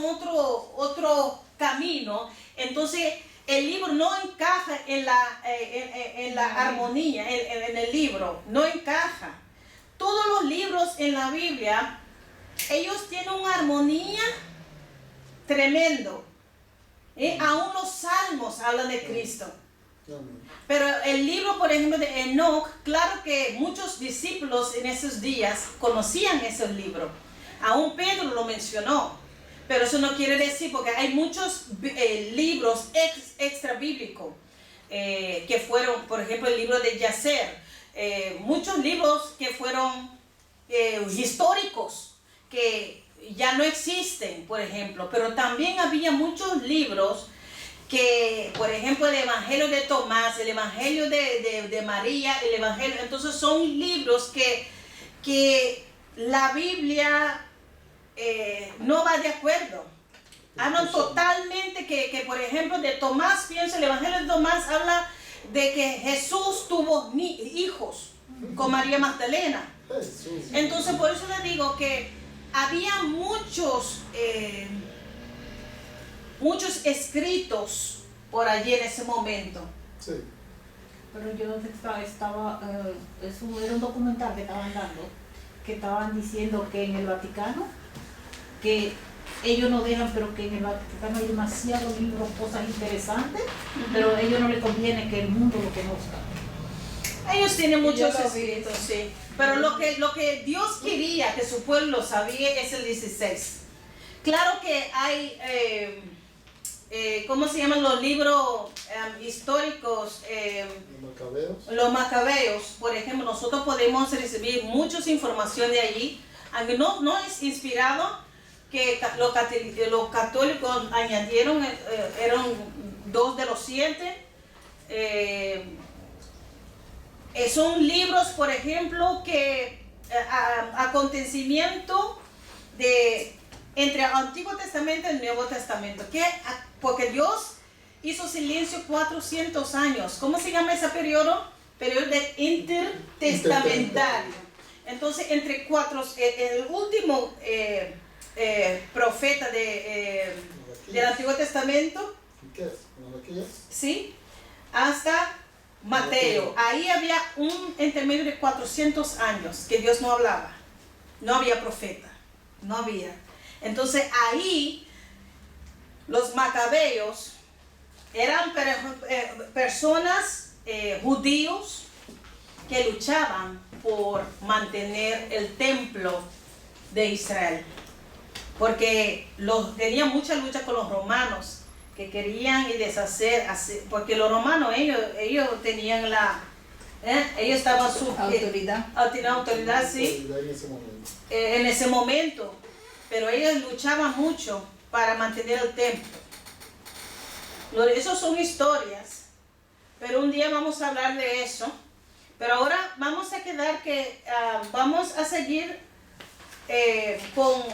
S2: otro camino, entonces el libro no encaja en la armonía, en el libro, no encaja. Todos los libros en la Biblia, ellos tienen una armonía tremendo. Aún los salmos hablan de Cristo. Pero el libro, por ejemplo, de Enoch, claro que muchos discípulos en esos días conocían ese libro. Aún Pedro lo mencionó. Pero eso no quiere decir, porque hay muchos libros extra bíblicos que fueron, por ejemplo, el libro de Yacer, muchos libros que fueron históricos, que ya no existen, por ejemplo. Pero también había muchos libros que, por ejemplo, el Evangelio de Tomás, el Evangelio de María, el Evangelio, entonces son libros que la Biblia no va de acuerdo. Hablan totalmente que, por ejemplo, de Tomás, pienso, el Evangelio de Tomás habla de que Jesús tuvo hijos con María Magdalena. Entonces, por eso le digo que había muchos escritos por allí en ese momento.
S1: Sí.
S6: Pero yo estaba, eso era un documental que estaban dando, que estaban diciendo que en el Vaticano, que ellos no dejan, pero que en el Vaticano hay demasiados libros, cosas interesantes, pero a ellos no les conviene que el mundo lo conozca.
S2: Ellos tienen muchos
S3: Yo lo vi.
S2: escritos, sí. Pero lo que Dios quería que su pueblo sabía es el 16. Claro que hay, ¿cómo se llaman los libros históricos? Los macabeos, por ejemplo, nosotros podemos recibir mucha información de allí, aunque no es inspirado, que los católicos añadieron, eran 2 de los 7. Son libros, por ejemplo, que acontecimiento entre el Antiguo Testamento y el Nuevo Testamento, porque Dios hizo silencio 400 años. ¿Cómo se llama ese periodo? Periodo de intertestamentario. Entonces, el último profeta del Antiguo Testamento, ¿sí?, hasta Mateo. Ahí había un intermedio de 400 años que Dios no hablaba. No había profeta. No había. Entonces ahí los macabeos eran personas judíos que luchaban por mantener el templo de Israel. Porque tenían mucha lucha con los romanos, que querían deshacer, porque los romanos, ellos tenían ellos estaban
S3: Autoridad.
S2: Tenían autoridad, sí, en ese momento, pero ellos luchaban mucho para mantener el templo. Esas son historias, pero un día vamos a hablar de eso. Pero ahora vamos vamos a seguir con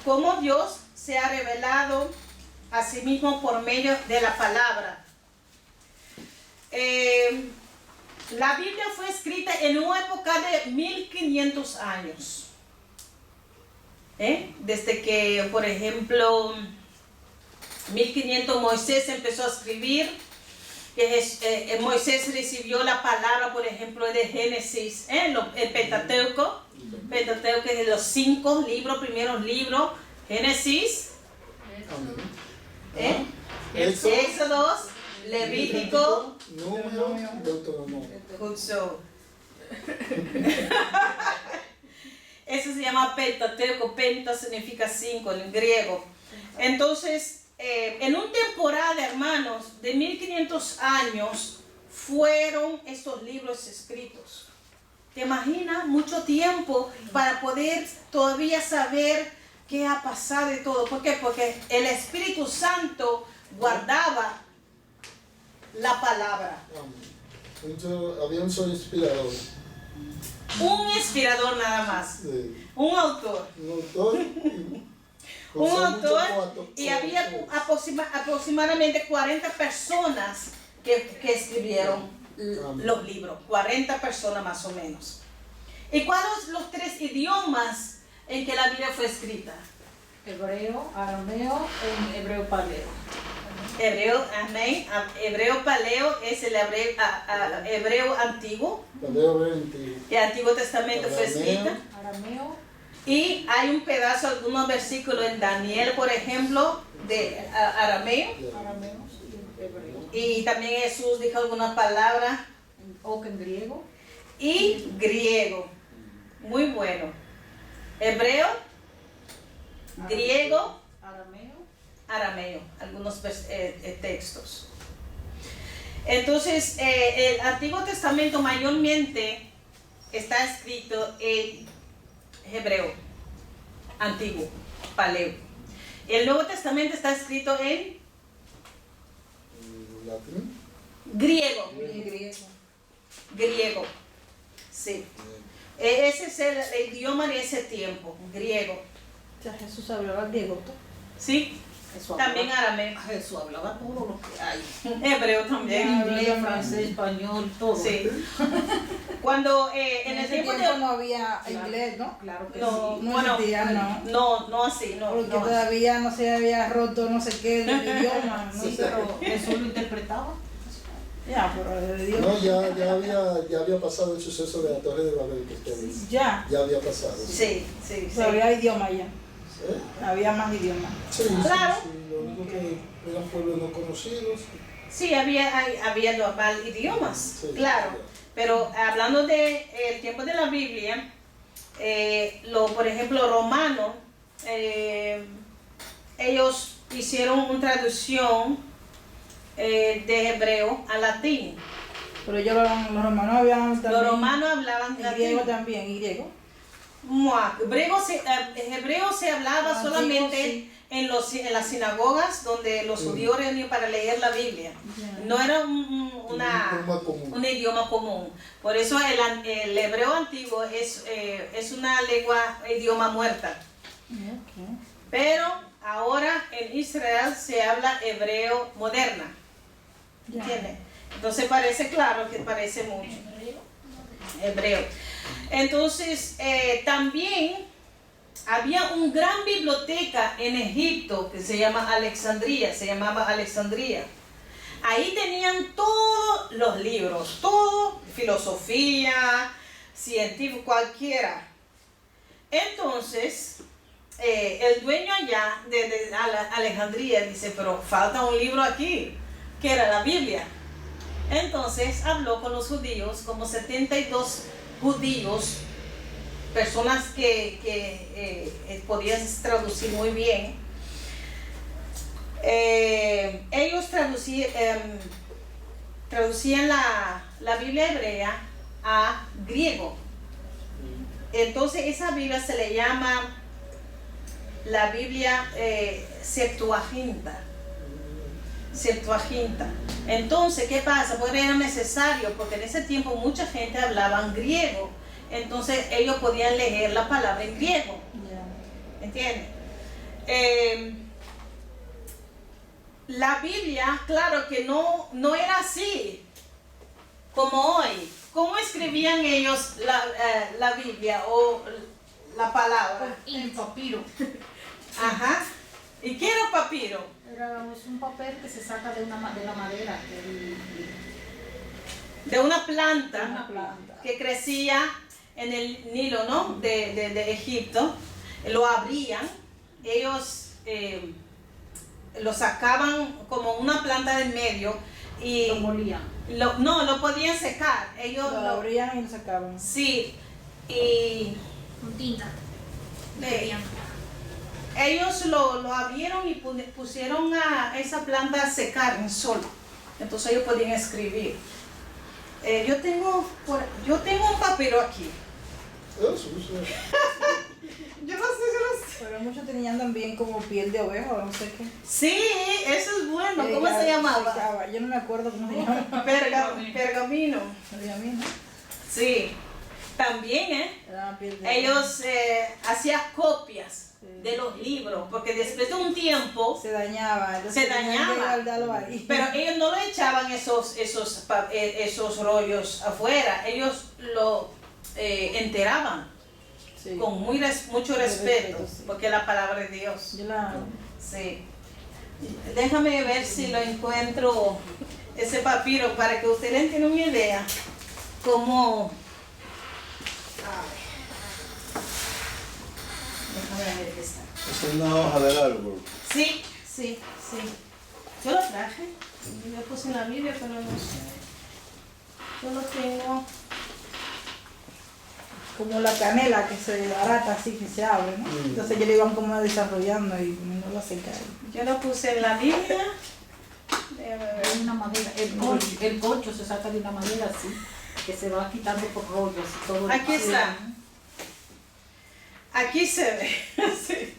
S2: cómo Dios se ha revelado a sí mismo por medio de la palabra. La Biblia fue escrita en una época de 1500 años. Desde que, por ejemplo, 1500 Moisés empezó a escribir, que Moisés recibió la palabra, por ejemplo, de Génesis, el Pentateuco. Pentateuco es de los 5 primeros libros, Génesis, Éxodo, Levítico,
S1: Número, Deuteronomio.
S2: Judso. Eso se llama Pentateuco. Penta significa 5 en griego. Entonces, en un temporada, hermanos, de 1500 años, fueron estos libros escritos. ¿Te imaginas? Mucho tiempo para poder todavía saber qué ha pasado y todo. ¿Por qué? Porque el Espíritu Santo guardaba la palabra.
S1: Había un solo inspirador.
S2: Un inspirador nada más.
S1: Sí.
S2: Un autor.
S1: Un autor.
S2: Un autor, y había aproximadamente 40 personas que escribieron
S1: Amén.
S2: los libros, 40 personas más o menos. ¿Y cuáles son los 3 idiomas en que la Biblia fue escrita?
S6: Hebreo, arameo, hebreo paleo.
S2: Hebreo, amén. Hebreo paleo es el hebreo antiguo.
S1: Paleo antiguo.
S2: El Antiguo Testamento fue
S1: Arameo.
S2: escrita.
S6: Arameo,
S2: Y hay un pedazo, algunos versículos en Daniel, por ejemplo, de arameo.
S6: arameo, sí, hebreo.
S2: Y también Jesús dijo algunas palabras.
S6: O en griego.
S2: Y griego. Muy bueno. Hebreo, griego,
S6: Arameo.
S2: arameo. Algunos textos. Entonces, el Antiguo Testamento mayormente está escrito en hebreo, antiguo, paleo. El Nuevo Testamento está escrito en
S1: Latín.
S2: griego.
S3: Griego.
S2: Griego. Sí. Ese es el idioma de ese tiempo, griego.
S3: O sea, Jesús hablaba griego.
S2: Sí.
S6: Jesús
S2: También
S6: hablaba-
S2: arameo.
S6: Jesús hablaba todo lo que hay.
S2: Hebreo también.
S6: Inglés, francés, español, todo.
S2: Sí. Cuando en el tiempo de...
S3: no había
S6: Claro.
S3: inglés, ¿no?
S6: Claro que
S2: No,
S6: sí.
S3: No
S2: bueno,
S3: existía, no.
S2: no así, no.
S3: Porque
S2: no así.
S3: todavía no se había roto no sé qué del idioma, no
S6: Sí,
S3: sé.
S6: pero Jesús lo interpretaba.
S3: Ya, pero de Dios.
S1: No, ya había pasado el suceso de la Torre de Babel que usted dice.
S3: Ya.
S1: Ya había pasado.
S2: Sí, sí, sí.
S3: Pero había idioma ya.
S1: ¿Eh?
S3: Había más idiomas.
S1: Sí,
S2: Claro.
S1: sí, sí. Lo único que eran pueblos no conocidos.
S2: Sí, había normal idiomas,
S1: Sí,
S2: claro.
S1: sí.
S2: Pero hablando del tiempo de la Biblia, por ejemplo, romanos, ellos hicieron una traducción de hebreo a latín.
S3: Pero ellos los romanos habían también.
S2: Los romanos hablaban
S3: Y
S2: latín.
S3: griego también, y griego.
S2: Hebreo se hablaba
S3: Antiguo,
S2: solamente
S3: sí.
S2: en las sinagogas donde los judíos reunían para leer la Biblia.
S3: Ya.
S2: No era
S1: Un idioma común.
S2: un idioma común. Por eso el hebreo antiguo es una lengua, idioma muerta.
S3: Ok.
S2: Pero ahora en Israel se habla hebreo moderna.
S3: Ya.
S2: ¿Entiendes? Entonces parece claro que parece mucho. Hebreo. Entonces también había una gran biblioteca en Egipto que se llamaba Alexandría. Ahí tenían todos los libros, todo, filosofía, científico, cualquiera. Entonces, el dueño allá de Alejandría dice, pero falta un libro aquí, que era la Biblia. Entonces habló con los judíos, como 72 judíos, personas que podían traducir muy bien. Ellos traducían la Biblia hebrea a griego. Entonces esa Biblia se le llama la Biblia Septuaginta. Entonces, ¿qué pasa? Pues era necesario, porque en ese tiempo mucha gente hablaba en griego. Entonces ellos podían leer la palabra en griego.
S3: Ya.
S2: ¿Entiendes? La Biblia, claro que no era así como hoy. ¿Cómo escribían ellos la Biblia o la palabra?
S6: En papiro.
S2: Ajá. ¿Y qué era papiro?
S6: Es un papel que se saca de la madera.
S2: De una planta,
S6: De una planta.
S2: que crecía en el Nilo, ¿no? De Egipto. Lo abrían, ellos lo sacaban como una planta del medio y
S6: Lo molían.
S2: no lo podían secar. Ellos
S3: Lo abrían y lo sacaban.
S2: sí, y
S5: Con tinta.
S2: ellos lo abrieron y pusieron a esa planta a secar en sol. Entonces ellos podían escribir. Yo tengo un papiro aquí.
S1: Eso, eso.
S2: Yo no sé.
S3: Pero muchos tenían también como piel de oveja o no sé qué.
S2: Sí, eso es bueno. ¿Cómo se llamaba?
S3: secaba. Yo no me acuerdo cómo se llamaba.
S2: Pergamino.
S3: Pergamino.
S2: Sí. también,
S3: Era piel de-
S2: ellos hacían copias de los libros, porque después de un tiempo,
S3: se dañaba. entonces
S2: Se
S3: tenían que
S2: dañaba.
S3: guardarlo ahí.
S2: pero ellos no le echaban esos rollos afuera, ellos lo enteraban
S3: Sí.
S2: con mucho respeto,
S3: respeto, sí.
S2: porque es la palabra de Dios.
S3: Yo la...
S2: Sí. Déjame ver si lo encuentro, ese papiro, para que ustedes tengan una idea cómo... Déjame ver qué está.
S7: Es una hoja del árbol.
S2: Sí. Yo lo traje. Yo puse en la Biblia, pero no sé. Yo lo tengo.
S3: como la canela que se desbarata así, que se abre, ¿no? Entonces ellos lo iban como desarrollando y no lo acercaron.
S2: Yo lo puse en la Biblia. Déjame ver.
S6: Es una madera, el corcho se saca de una madera así, que se va quitando por rollos y todo.
S2: Aquí está. Aquí se ve. Sí.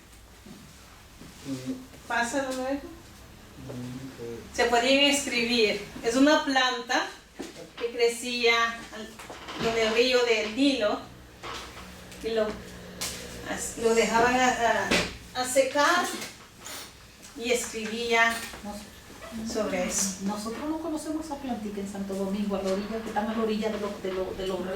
S2: Pásalo luego. Se podían escribir. Es una planta que crecía en el río del Nilo y lo dejaban a secar y escribía sobre eso.
S6: Nosotros no conocemos esa plantica en Santo Domingo, a la orilla, que están a la orilla de los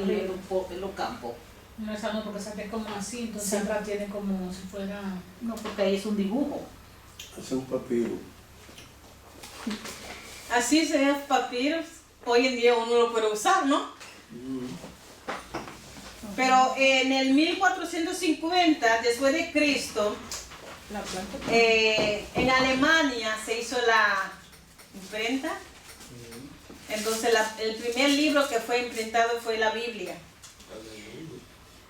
S6: ríos, de los campos.
S4: No, esa no, porque esa que es como así, entonces
S6: Sí.
S4: atrás tiene como si fuera...
S6: No, porque ahí es un dibujo.
S7: Es un papiro.
S2: Así se ven papiros. Hoy en día uno lo puede usar, ¿no? Pero en el 1450 después de Cristo,
S3: La planta.
S2: en Alemania se hizo la imprenta. Entonces el primer libro que fue imprintado fue la Biblia.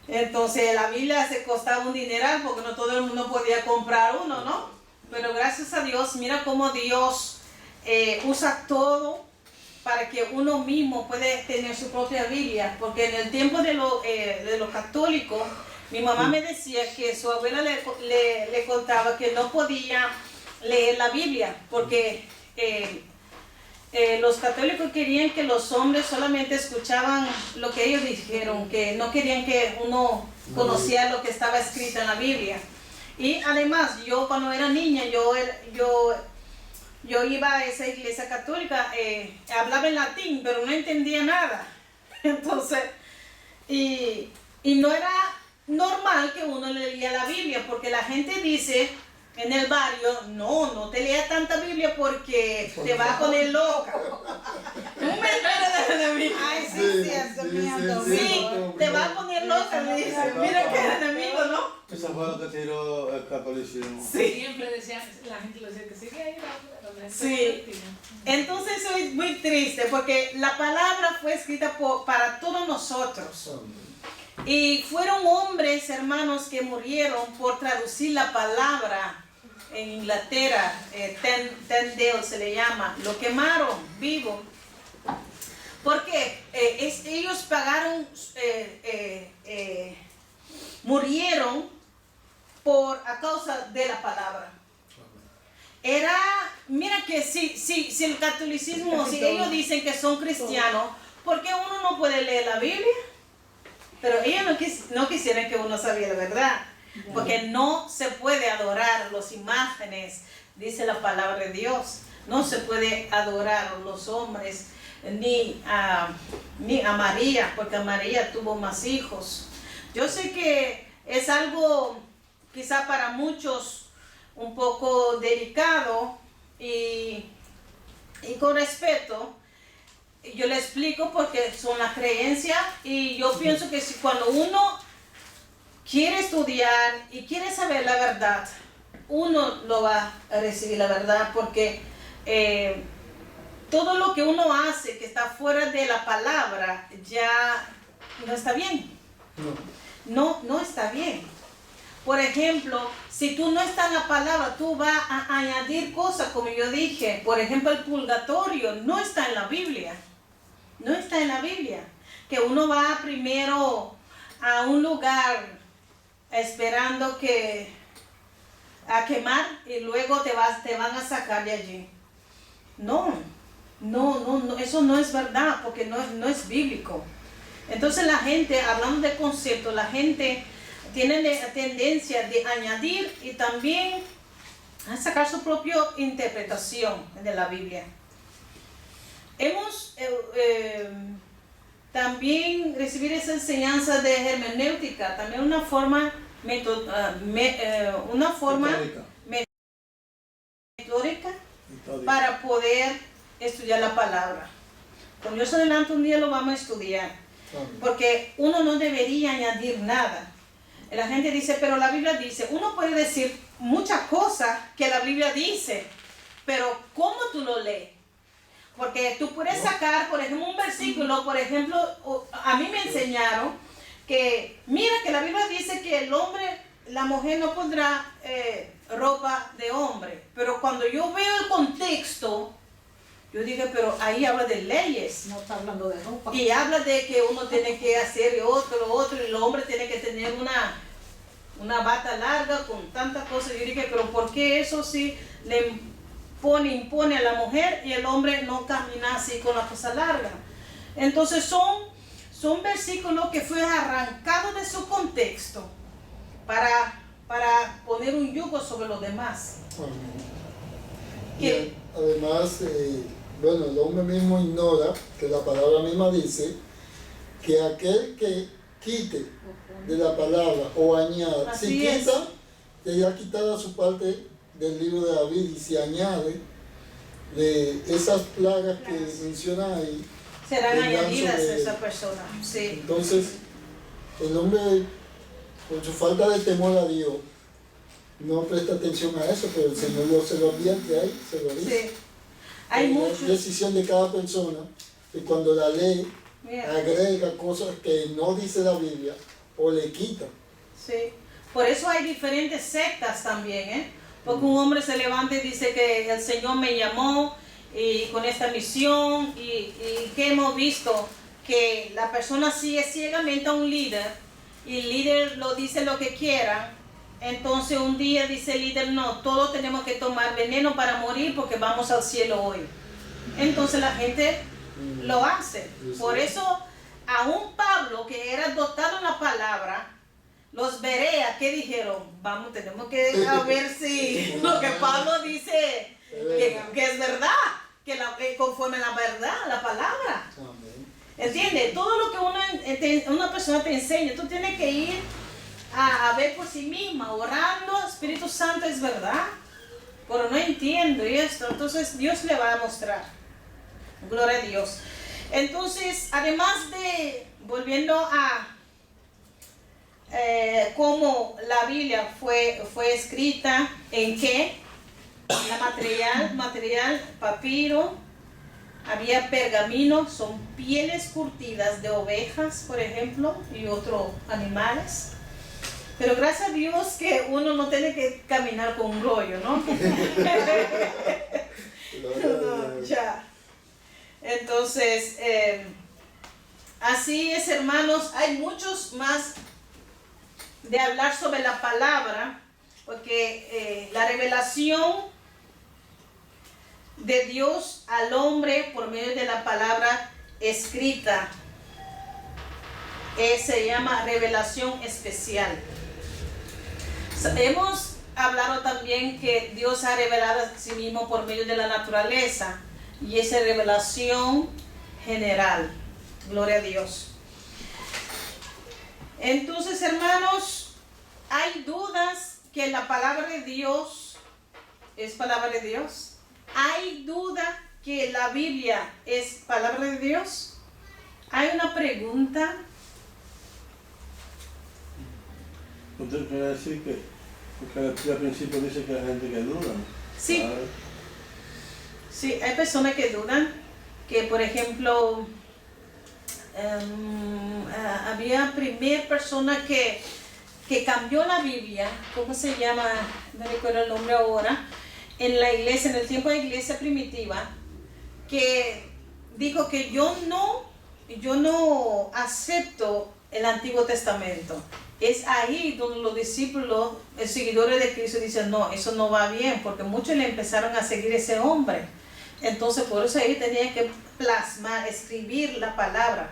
S2: Entonces la Biblia se costaba un dineral porque no todo el mundo podía comprar uno, ¿no? Pero gracias a Dios, mira cómo Dios usa todo para que uno mismo puede tener su propia Biblia. Porque en el tiempo de los católicos, mi mamá me decía que su abuela le contaba que no podía leer la Biblia porque los católicos querían que los hombres solamente escuchaban lo que ellos dijeron, que no querían que uno conociera lo que estaba escrito en la Biblia. Y además, yo cuando era niña, yo iba a esa iglesia católica, hablaba en latín, pero no entendía nada. Entonces, y no era normal que uno leía la Biblia, porque la gente dice en el barrio, no te leas tanta Biblia porque te va a poner loca. Un mentira del enemigo.
S3: Ay, sí, eso es mi Antonio.
S2: Sí, te va a poner loca, le dice. Mira que es enemigo, ¿no?
S7: Eso fue lo que tiró el catolicismo.
S2: Sí.
S4: Siempre decían, la gente lo decía que sigue ahí.
S2: Sí. Entonces eso es muy triste porque la palabra fue escrita para todos nosotros. Y fueron hombres, hermanos, que murieron por traducir la palabra en Inglaterra. Tyndale se le llama. Lo quemaron vivo. Porque ellos pagaron, murieron a causa de la palabra. Mira que si el catolicismo, si ellos dicen que son cristianos, ¿por qué uno no puede leer la Biblia? Pero ellos no quisieran que uno sabía la verdad, porque no se puede adorar las imágenes, dice la palabra de Dios. No se puede adorar a los hombres, ni a María, porque María tuvo más hijos. Yo sé que es algo quizá para muchos un poco delicado y con respeto. Yo le explico porque son las creencias y yo pienso que cuando uno quiere estudiar y quiere saber la verdad, uno lo va a recibir la verdad, porque todo lo que uno hace que está fuera de la palabra ya no está bien. No está bien. Por ejemplo, si tú no estás en la palabra, tú vas a añadir cosas, como yo dije. Por ejemplo, el purgatorio no está en la Biblia. No está en la Biblia. Que uno va primero a un lugar esperando a quemar y luego te van a sacar de allí. No, eso no es verdad porque no es bíblico. Entonces la gente, hablando de conceptos, la gente tiene la tendencia de añadir y también a sacar su propia interpretación de la Biblia. Hemos también recibido esa enseñanza de hermenéutica, también una forma metódica para poder estudiar la palabra. Con Dios adelante un día lo vamos a estudiar, porque uno no debería añadir nada. La gente dice, pero la Biblia dice, uno puede decir muchas cosas que la Biblia dice, pero ¿cómo tú lo lees? Porque tú puedes sacar, por ejemplo, un versículo, por ejemplo, a mí me enseñaron que, mira que la Biblia dice que el hombre, la mujer no pondrá ropa de hombre, pero cuando yo veo el contexto, yo digo, pero ahí habla de leyes.
S6: No está hablando de ropa.
S2: Y habla de que uno tiene que hacer otro, y el hombre tiene que tener una bata larga con tantas cosas. Yo dije, pero ¿por qué eso sí le impone a la mujer y el hombre no camina así con la cosa larga? Entonces son versículos que fue arrancado de su contexto para poner un yugo sobre los demás.
S1: Y además, bueno, el hombre mismo ignora que la palabra misma dice que aquel que quite de la palabra o añada,
S2: Así
S1: si
S2: es.
S1: quita, ya quitada su parte del libro de David, y si añade de esas plagas que menciona ahí,
S2: Serán
S1: vendrán
S2: añadidas
S1: sobre
S2: a
S1: él.
S2: esa persona. Sí.
S1: Entonces, el hombre, por su falta de temor a Dios, no presta atención a eso, pero el Señor se lo advierte ahí, se lo dice.
S2: Sí. Hay
S1: Es
S2: muchos.
S1: decisión de cada persona, que cuando la lee,
S2: Mira.
S1: agrega cosas que no dice la Biblia o le quita.
S2: Sí, por eso hay diferentes sectas también, ¿eh? Porque un hombre se levanta y dice que el Señor me llamó y con esta misión y que hemos visto que la persona sigue ciegamente a un líder y el líder lo dice lo que quiera. Entonces un día dice el líder, no, todos tenemos que tomar veneno para morir porque vamos al cielo hoy. Entonces la gente lo hace. Por eso aún Pablo, que era dotado en la palabra, los Berea, ¿qué dijeron? Vamos, tenemos que ver si lo que Pablo dice que es verdad, que conforme a la verdad, la palabra.
S1: Amén.
S2: ¿Entiendes? Todo lo que una persona te enseña, tú tienes que ir a ver por sí misma, orando, Espíritu Santo, es verdad, pero no entiendo esto, entonces Dios le va a mostrar. Gloria a Dios. Entonces, además de, volviendo a cómo la Biblia fue escrita, en qué, la material, papiro, había pergamino, son pieles curtidas de ovejas, por ejemplo, y otros animales. Pero gracias a Dios que uno no tiene que caminar con un rollo, ¿no? No, ya. Entonces, así es, hermanos, hay muchos más de hablar sobre la palabra, porque la revelación de Dios al hombre por medio de la palabra escrita se llama revelación especial. Hemos hablado también que Dios ha revelado a sí mismo por medio de la naturaleza y esa revelación general. Gloria a Dios. Entonces, hermanos, hay dudas que la palabra de Dios es palabra de Dios. ¿Hay duda que la Biblia es palabra de Dios? Hay una pregunta.
S7: Usted quiere decir que, porque al principio dice que hay gente que duda.
S2: Sí.
S7: ¿Sabe?
S2: Sí, hay personas que dudan, que por ejemplo, había primera persona que cambió la Biblia, ¿cómo se llama? No recuerdo el nombre ahora, en la iglesia, en el tiempo de la iglesia primitiva, que dijo que yo no acepto el Antiguo Testamento. Es ahí donde los discípulos, los seguidores de Cristo dicen, no, eso no va bien, porque muchos le empezaron a seguir ese hombre. Entonces por eso ahí tenía que plasmar, escribir la palabra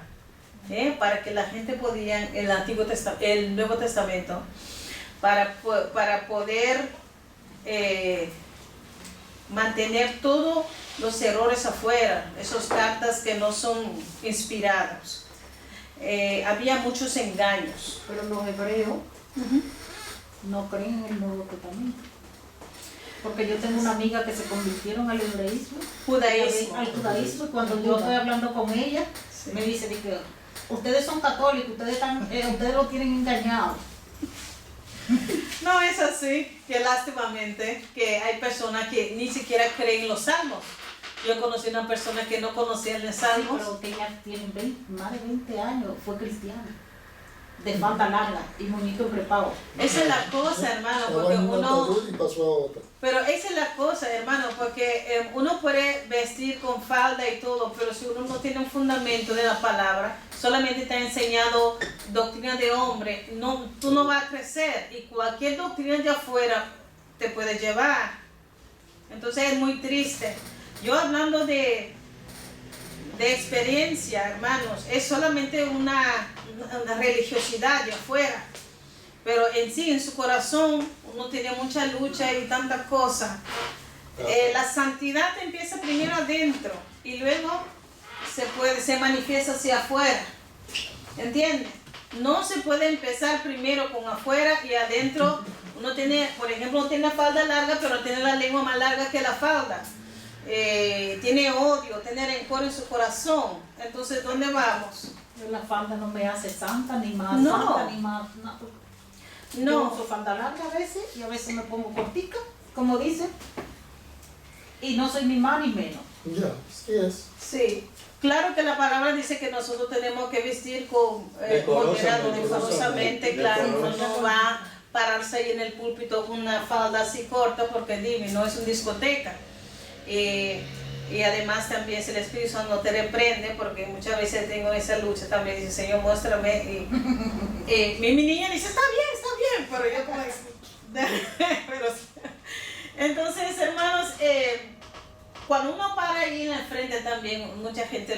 S2: para que la gente podía, el Nuevo Testamento, para poder mantener todos los errores afuera, esas cartas que no son inspiradas. Había muchos engaños.
S6: Pero los hebreos no creen en el Nuevo Testamento. Porque yo tengo una amiga que se convirtieron al hebreísmo,
S2: Judaísmo.
S6: al judaísmo, y cuando yo estoy hablando con ella, me dice de que ustedes son católicos, ustedes lo tienen engañado.
S2: No es así, que lástimamente que hay personas que ni siquiera creen los salmos. Yo conocí una persona que no conocía los salmos.
S6: Sí, pero que ella tiene más de 20 años, fue cristiana, de falda larga y moñito crepado.
S2: Esa es la cosa, hermano, porque pero esa es la cosa, hermano, porque uno puede vestir con falda y todo, pero si uno no tiene un fundamento de la palabra, solamente te ha enseñado doctrina de hombre, tú no vas a crecer, y cualquier doctrina de afuera te puede llevar. Entonces es muy triste. Yo hablando de experiencia, hermanos, es solamente una religiosidad de afuera, pero en sí, en su corazón, uno tiene mucha lucha y tantas cosas. La santidad empieza primero adentro y luego se manifiesta hacia afuera. ¿Entiendes? No se puede empezar primero con afuera y adentro. Uno tiene, por ejemplo, uno tiene la falda larga, pero tiene la lengua más larga que la falda. Tiene odio, tiene rencor en su corazón. Entonces, ¿dónde vamos?
S6: La falda no me hace santa, ni más
S2: No.
S6: santa, ni más...
S2: No.
S6: Yo uso falda larga a veces, y a veces me pongo cortica, como dice, y no soy ni más ni menos.
S1: Ya, sí es.
S2: Sí. Claro que la palabra dice que nosotros tenemos que vestir con decorosamente, claro, uno no va a pararse ahí en el púlpito con una falda así corta, porque dime, no es una discoteca. Y además también si el Espíritu Santo no te reprende, porque muchas veces tengo esa lucha también, dice, Señor, muéstrame. Y mi niña dice, está bien, pero yo como... pero, entonces, hermanos, cuando uno para ahí en el frente también, mucha gente,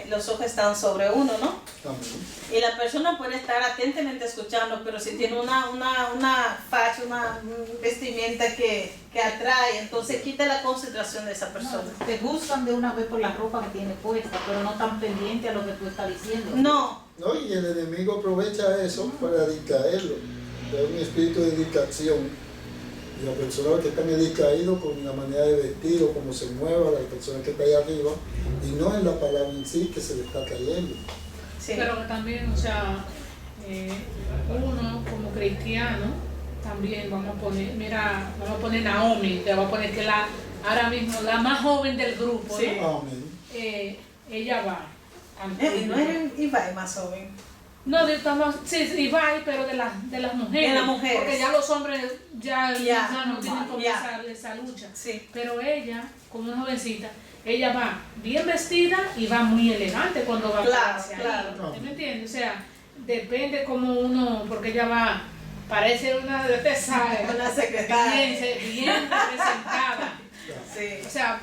S2: los ojos están sobre uno, ¿no?
S1: También.
S2: Y la persona puede estar atentamente escuchando, pero si tiene una facha, una vestimenta que atrae, entonces quita la concentración de esa persona.
S6: No, te juzgan de una vez por la ropa que tiene puesta, pero no tan pendiente a lo que tú estás diciendo.
S2: No.
S1: No, y el enemigo aprovecha eso para distraerlo, da un espíritu de distracción. Y la persona que está distraído con la manera de vestir o cómo se mueva, la persona que está ahí arriba, y no es la palabra en sí que se le está cayendo.
S2: Sí.
S4: Pero también, o sea, uno como cristiano, también vamos a poner Naomi, que vamos a poner que ahora mismo la más joven del grupo,
S2: Sí.
S4: ¿no?
S1: Amén.
S4: Ella va al
S2: No
S4: púlpito.
S2: es Ibai más joven.
S4: No, sí, Ibai, pero de las mujeres.
S2: De las mujeres.
S4: Porque ya los hombres ya no tienen como
S2: Ya.
S4: esa lucha.
S2: Sí.
S4: Pero ella, como una jovencita, ella va bien vestida y va muy elegante cuando va
S2: Claro,
S4: a pararse ahí.
S2: claro.
S4: ¿Usted me entiende? O sea, depende como uno, porque ella va, parece una de tesas,
S2: Una secretaria.
S4: bien representada.
S2: Sí.
S4: O sea,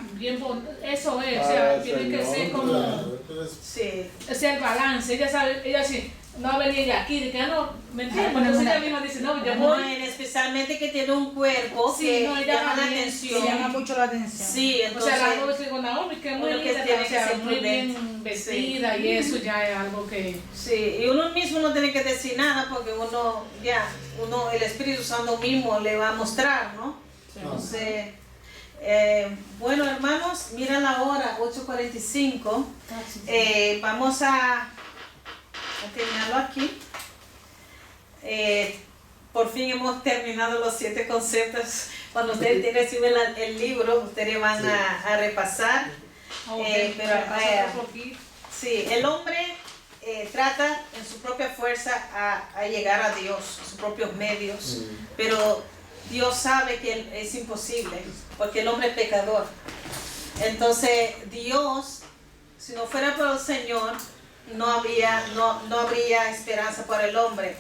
S4: eso es, o sea, tiene que ser como,
S1: Claro, entonces,
S2: Sí.
S4: o sea, el balance. Ella sabe, ella sí, no va a venir ella aquí, de que no, ¿me entiendes?
S6: Bueno,
S4: Entonces
S6: mira.
S4: ella misma dice, no, yo
S2: No,
S4: voy.
S2: especialmente que tiene un cuerpo
S4: Sí,
S2: que
S4: no, ella
S2: llama la
S4: va bien,
S2: atención.
S3: Sí, llama mucho la atención.
S2: Sí,
S4: O
S2: entonces,
S4: sea, la joven que con Naomi, que es muy
S2: uno que
S4: linda,
S2: tiene
S4: o
S2: que
S4: sea,
S2: ser
S4: muy
S2: prudente.
S4: bien vestida y eso ya es algo que...
S2: sí, y uno mismo no tiene que decir nada porque el Espíritu Santo mismo le va a mostrar, ¿no? Entonces, bueno, hermanos, mira la hora, 8:45. Vamos a terminarlo aquí. Por fin hemos terminado los 7 conceptos. Cuando ustedes reciben el libro, ustedes van a repasar. Sí, el hombre trata en su propia fuerza a llegar a Dios, sus propios medios, pero Dios sabe que es imposible, porque el hombre es pecador. Entonces Dios, si no fuera por el Señor, no habría esperanza para el hombre.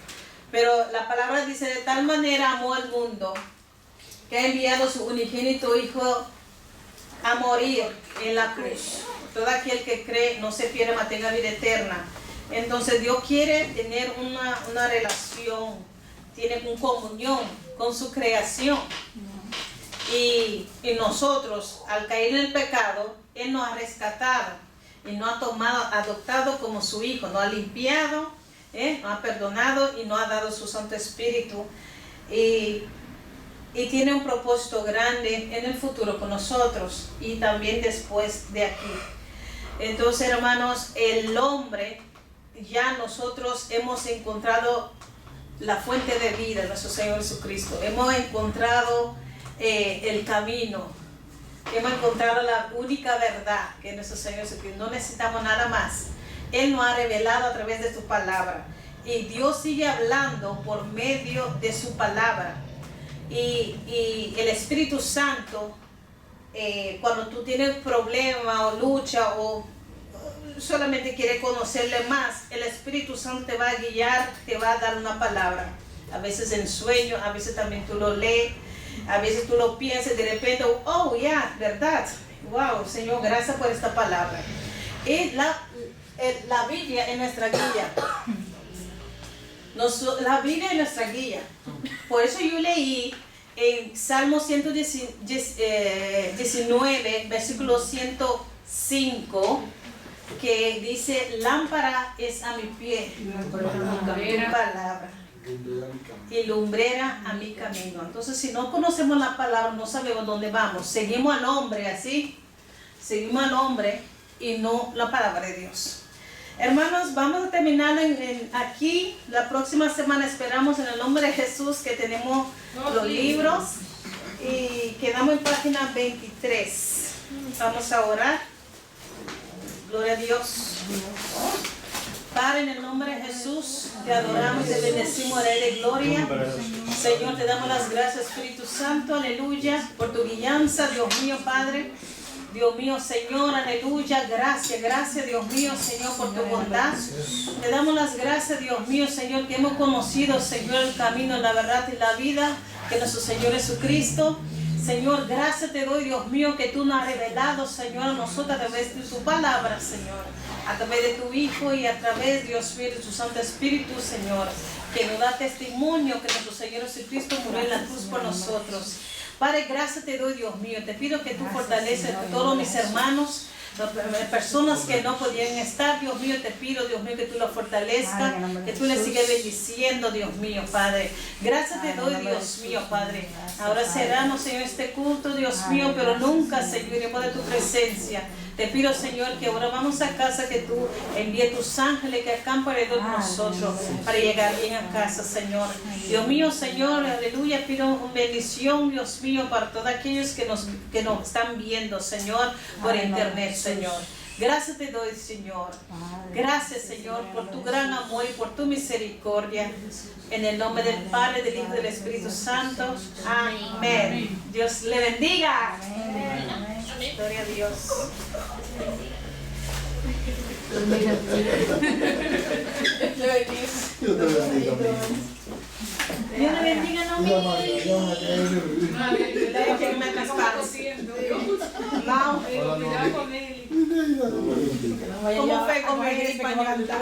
S2: Pero la palabra dice, de tal manera amó al mundo, que ha enviado su unigénito Hijo a morir en la cruz. Todo aquel que cree no se pierde, mas tenga vida eterna. Entonces Dios quiere tener una relación, tiene una comunión con su creación. Y nosotros, al caer en el pecado, Él nos ha rescatado y nos ha tomado, adoptado como su hijo, nos ha limpiado, nos ha perdonado y nos ha dado su Santo Espíritu. Y tiene un propósito grande en el futuro con nosotros y también después de aquí. Entonces, hermanos, el hombre, ya nosotros hemos encontrado la fuente de vida, nuestro Señor Jesucristo. Hemos encontrado el camino. Hemos encontrado la única verdad que es nuestro Señor Jesucristo. No necesitamos nada más. Él nos ha revelado a través de su palabra. Y Dios sigue hablando por medio de su palabra. Y el Espíritu Santo, cuando tú tienes problema o lucha o solamente quieres conocerle más, el Espíritu Santo te va a guiar, te va a dar una palabra. A veces en sueño, a veces también tú lo lees, a veces tú lo piensas de repente, oh, ya, verdad. Wow, Señor, gracias por esta palabra. Y la Biblia es nuestra guía. La Biblia es nuestra guía. Por eso yo leí en Salmo 119, versículo 105, que dice, lámpara es a mi pie tu palabra y lumbrera a mi camino. Entonces, si no conocemos la palabra, no sabemos dónde vamos. Seguimos al hombre así, seguimos al hombre y no la palabra de Dios. Hermanos, vamos a terminar aquí. La próxima semana esperamos en el nombre de Jesús que tenemos los libros y quedamos en página 23. Vamos a orar. Gloria a Dios. Padre, en el nombre de Jesús, te adoramos y te bendecimos, Rey de Gloria. Señor, te damos las gracias, Espíritu Santo, aleluya, por tu guianza, Dios mío, Padre. Dios mío, Señor, aleluya, gracias, Dios mío, Señor, por tu bondad. Te damos las gracias, Dios mío, Señor, que hemos conocido, Señor, el camino, la verdad y la vida, que nuestro Señor Jesucristo. Señor, gracias te doy, Dios mío, que tú nos has revelado, Señor, a nosotros a través de tu palabra, Señor, a través de tu Hijo y a través, Dios mío, de tu Santo Espíritu, Señor, que nos da testimonio que nuestro Señor Jesucristo murió en la cruz por nosotros. Padre, gracias te doy, Dios mío. Te pido que tú fortaleces a todos mis hermanos, las personas que no podían estar, Dios mío, te pido, Dios mío, que tú los fortalezcas, que tú les sigas bendiciendo, Dios mío, Padre. Gracias te doy, Dios mío, Padre. Ahora cerramos, Señor, este culto, Dios mío, pero nunca, Señor, iremos de tu presencia. Te pido, Señor, que ahora vamos a casa, que tú envíes tus ángeles que acampan alrededor de nosotros para llegar bien a casa, Señor. Dios mío, Señor, aleluya, pido una bendición, Dios mío, para todos aquellos que nos están viendo, Señor, por internet, Señor. Gracias te doy, Señor. Gracias, Señor, por tu gran amor y por tu misericordia. En el nombre del Padre, del Hijo y del Espíritu Santo. Amén. Dios le bendiga. Gloria a Dios.
S1: Yo te bendiga,
S2: Dios le bendiga, no me que me cascaron. No,
S1: mi
S2: ¿cómo fue comer en español?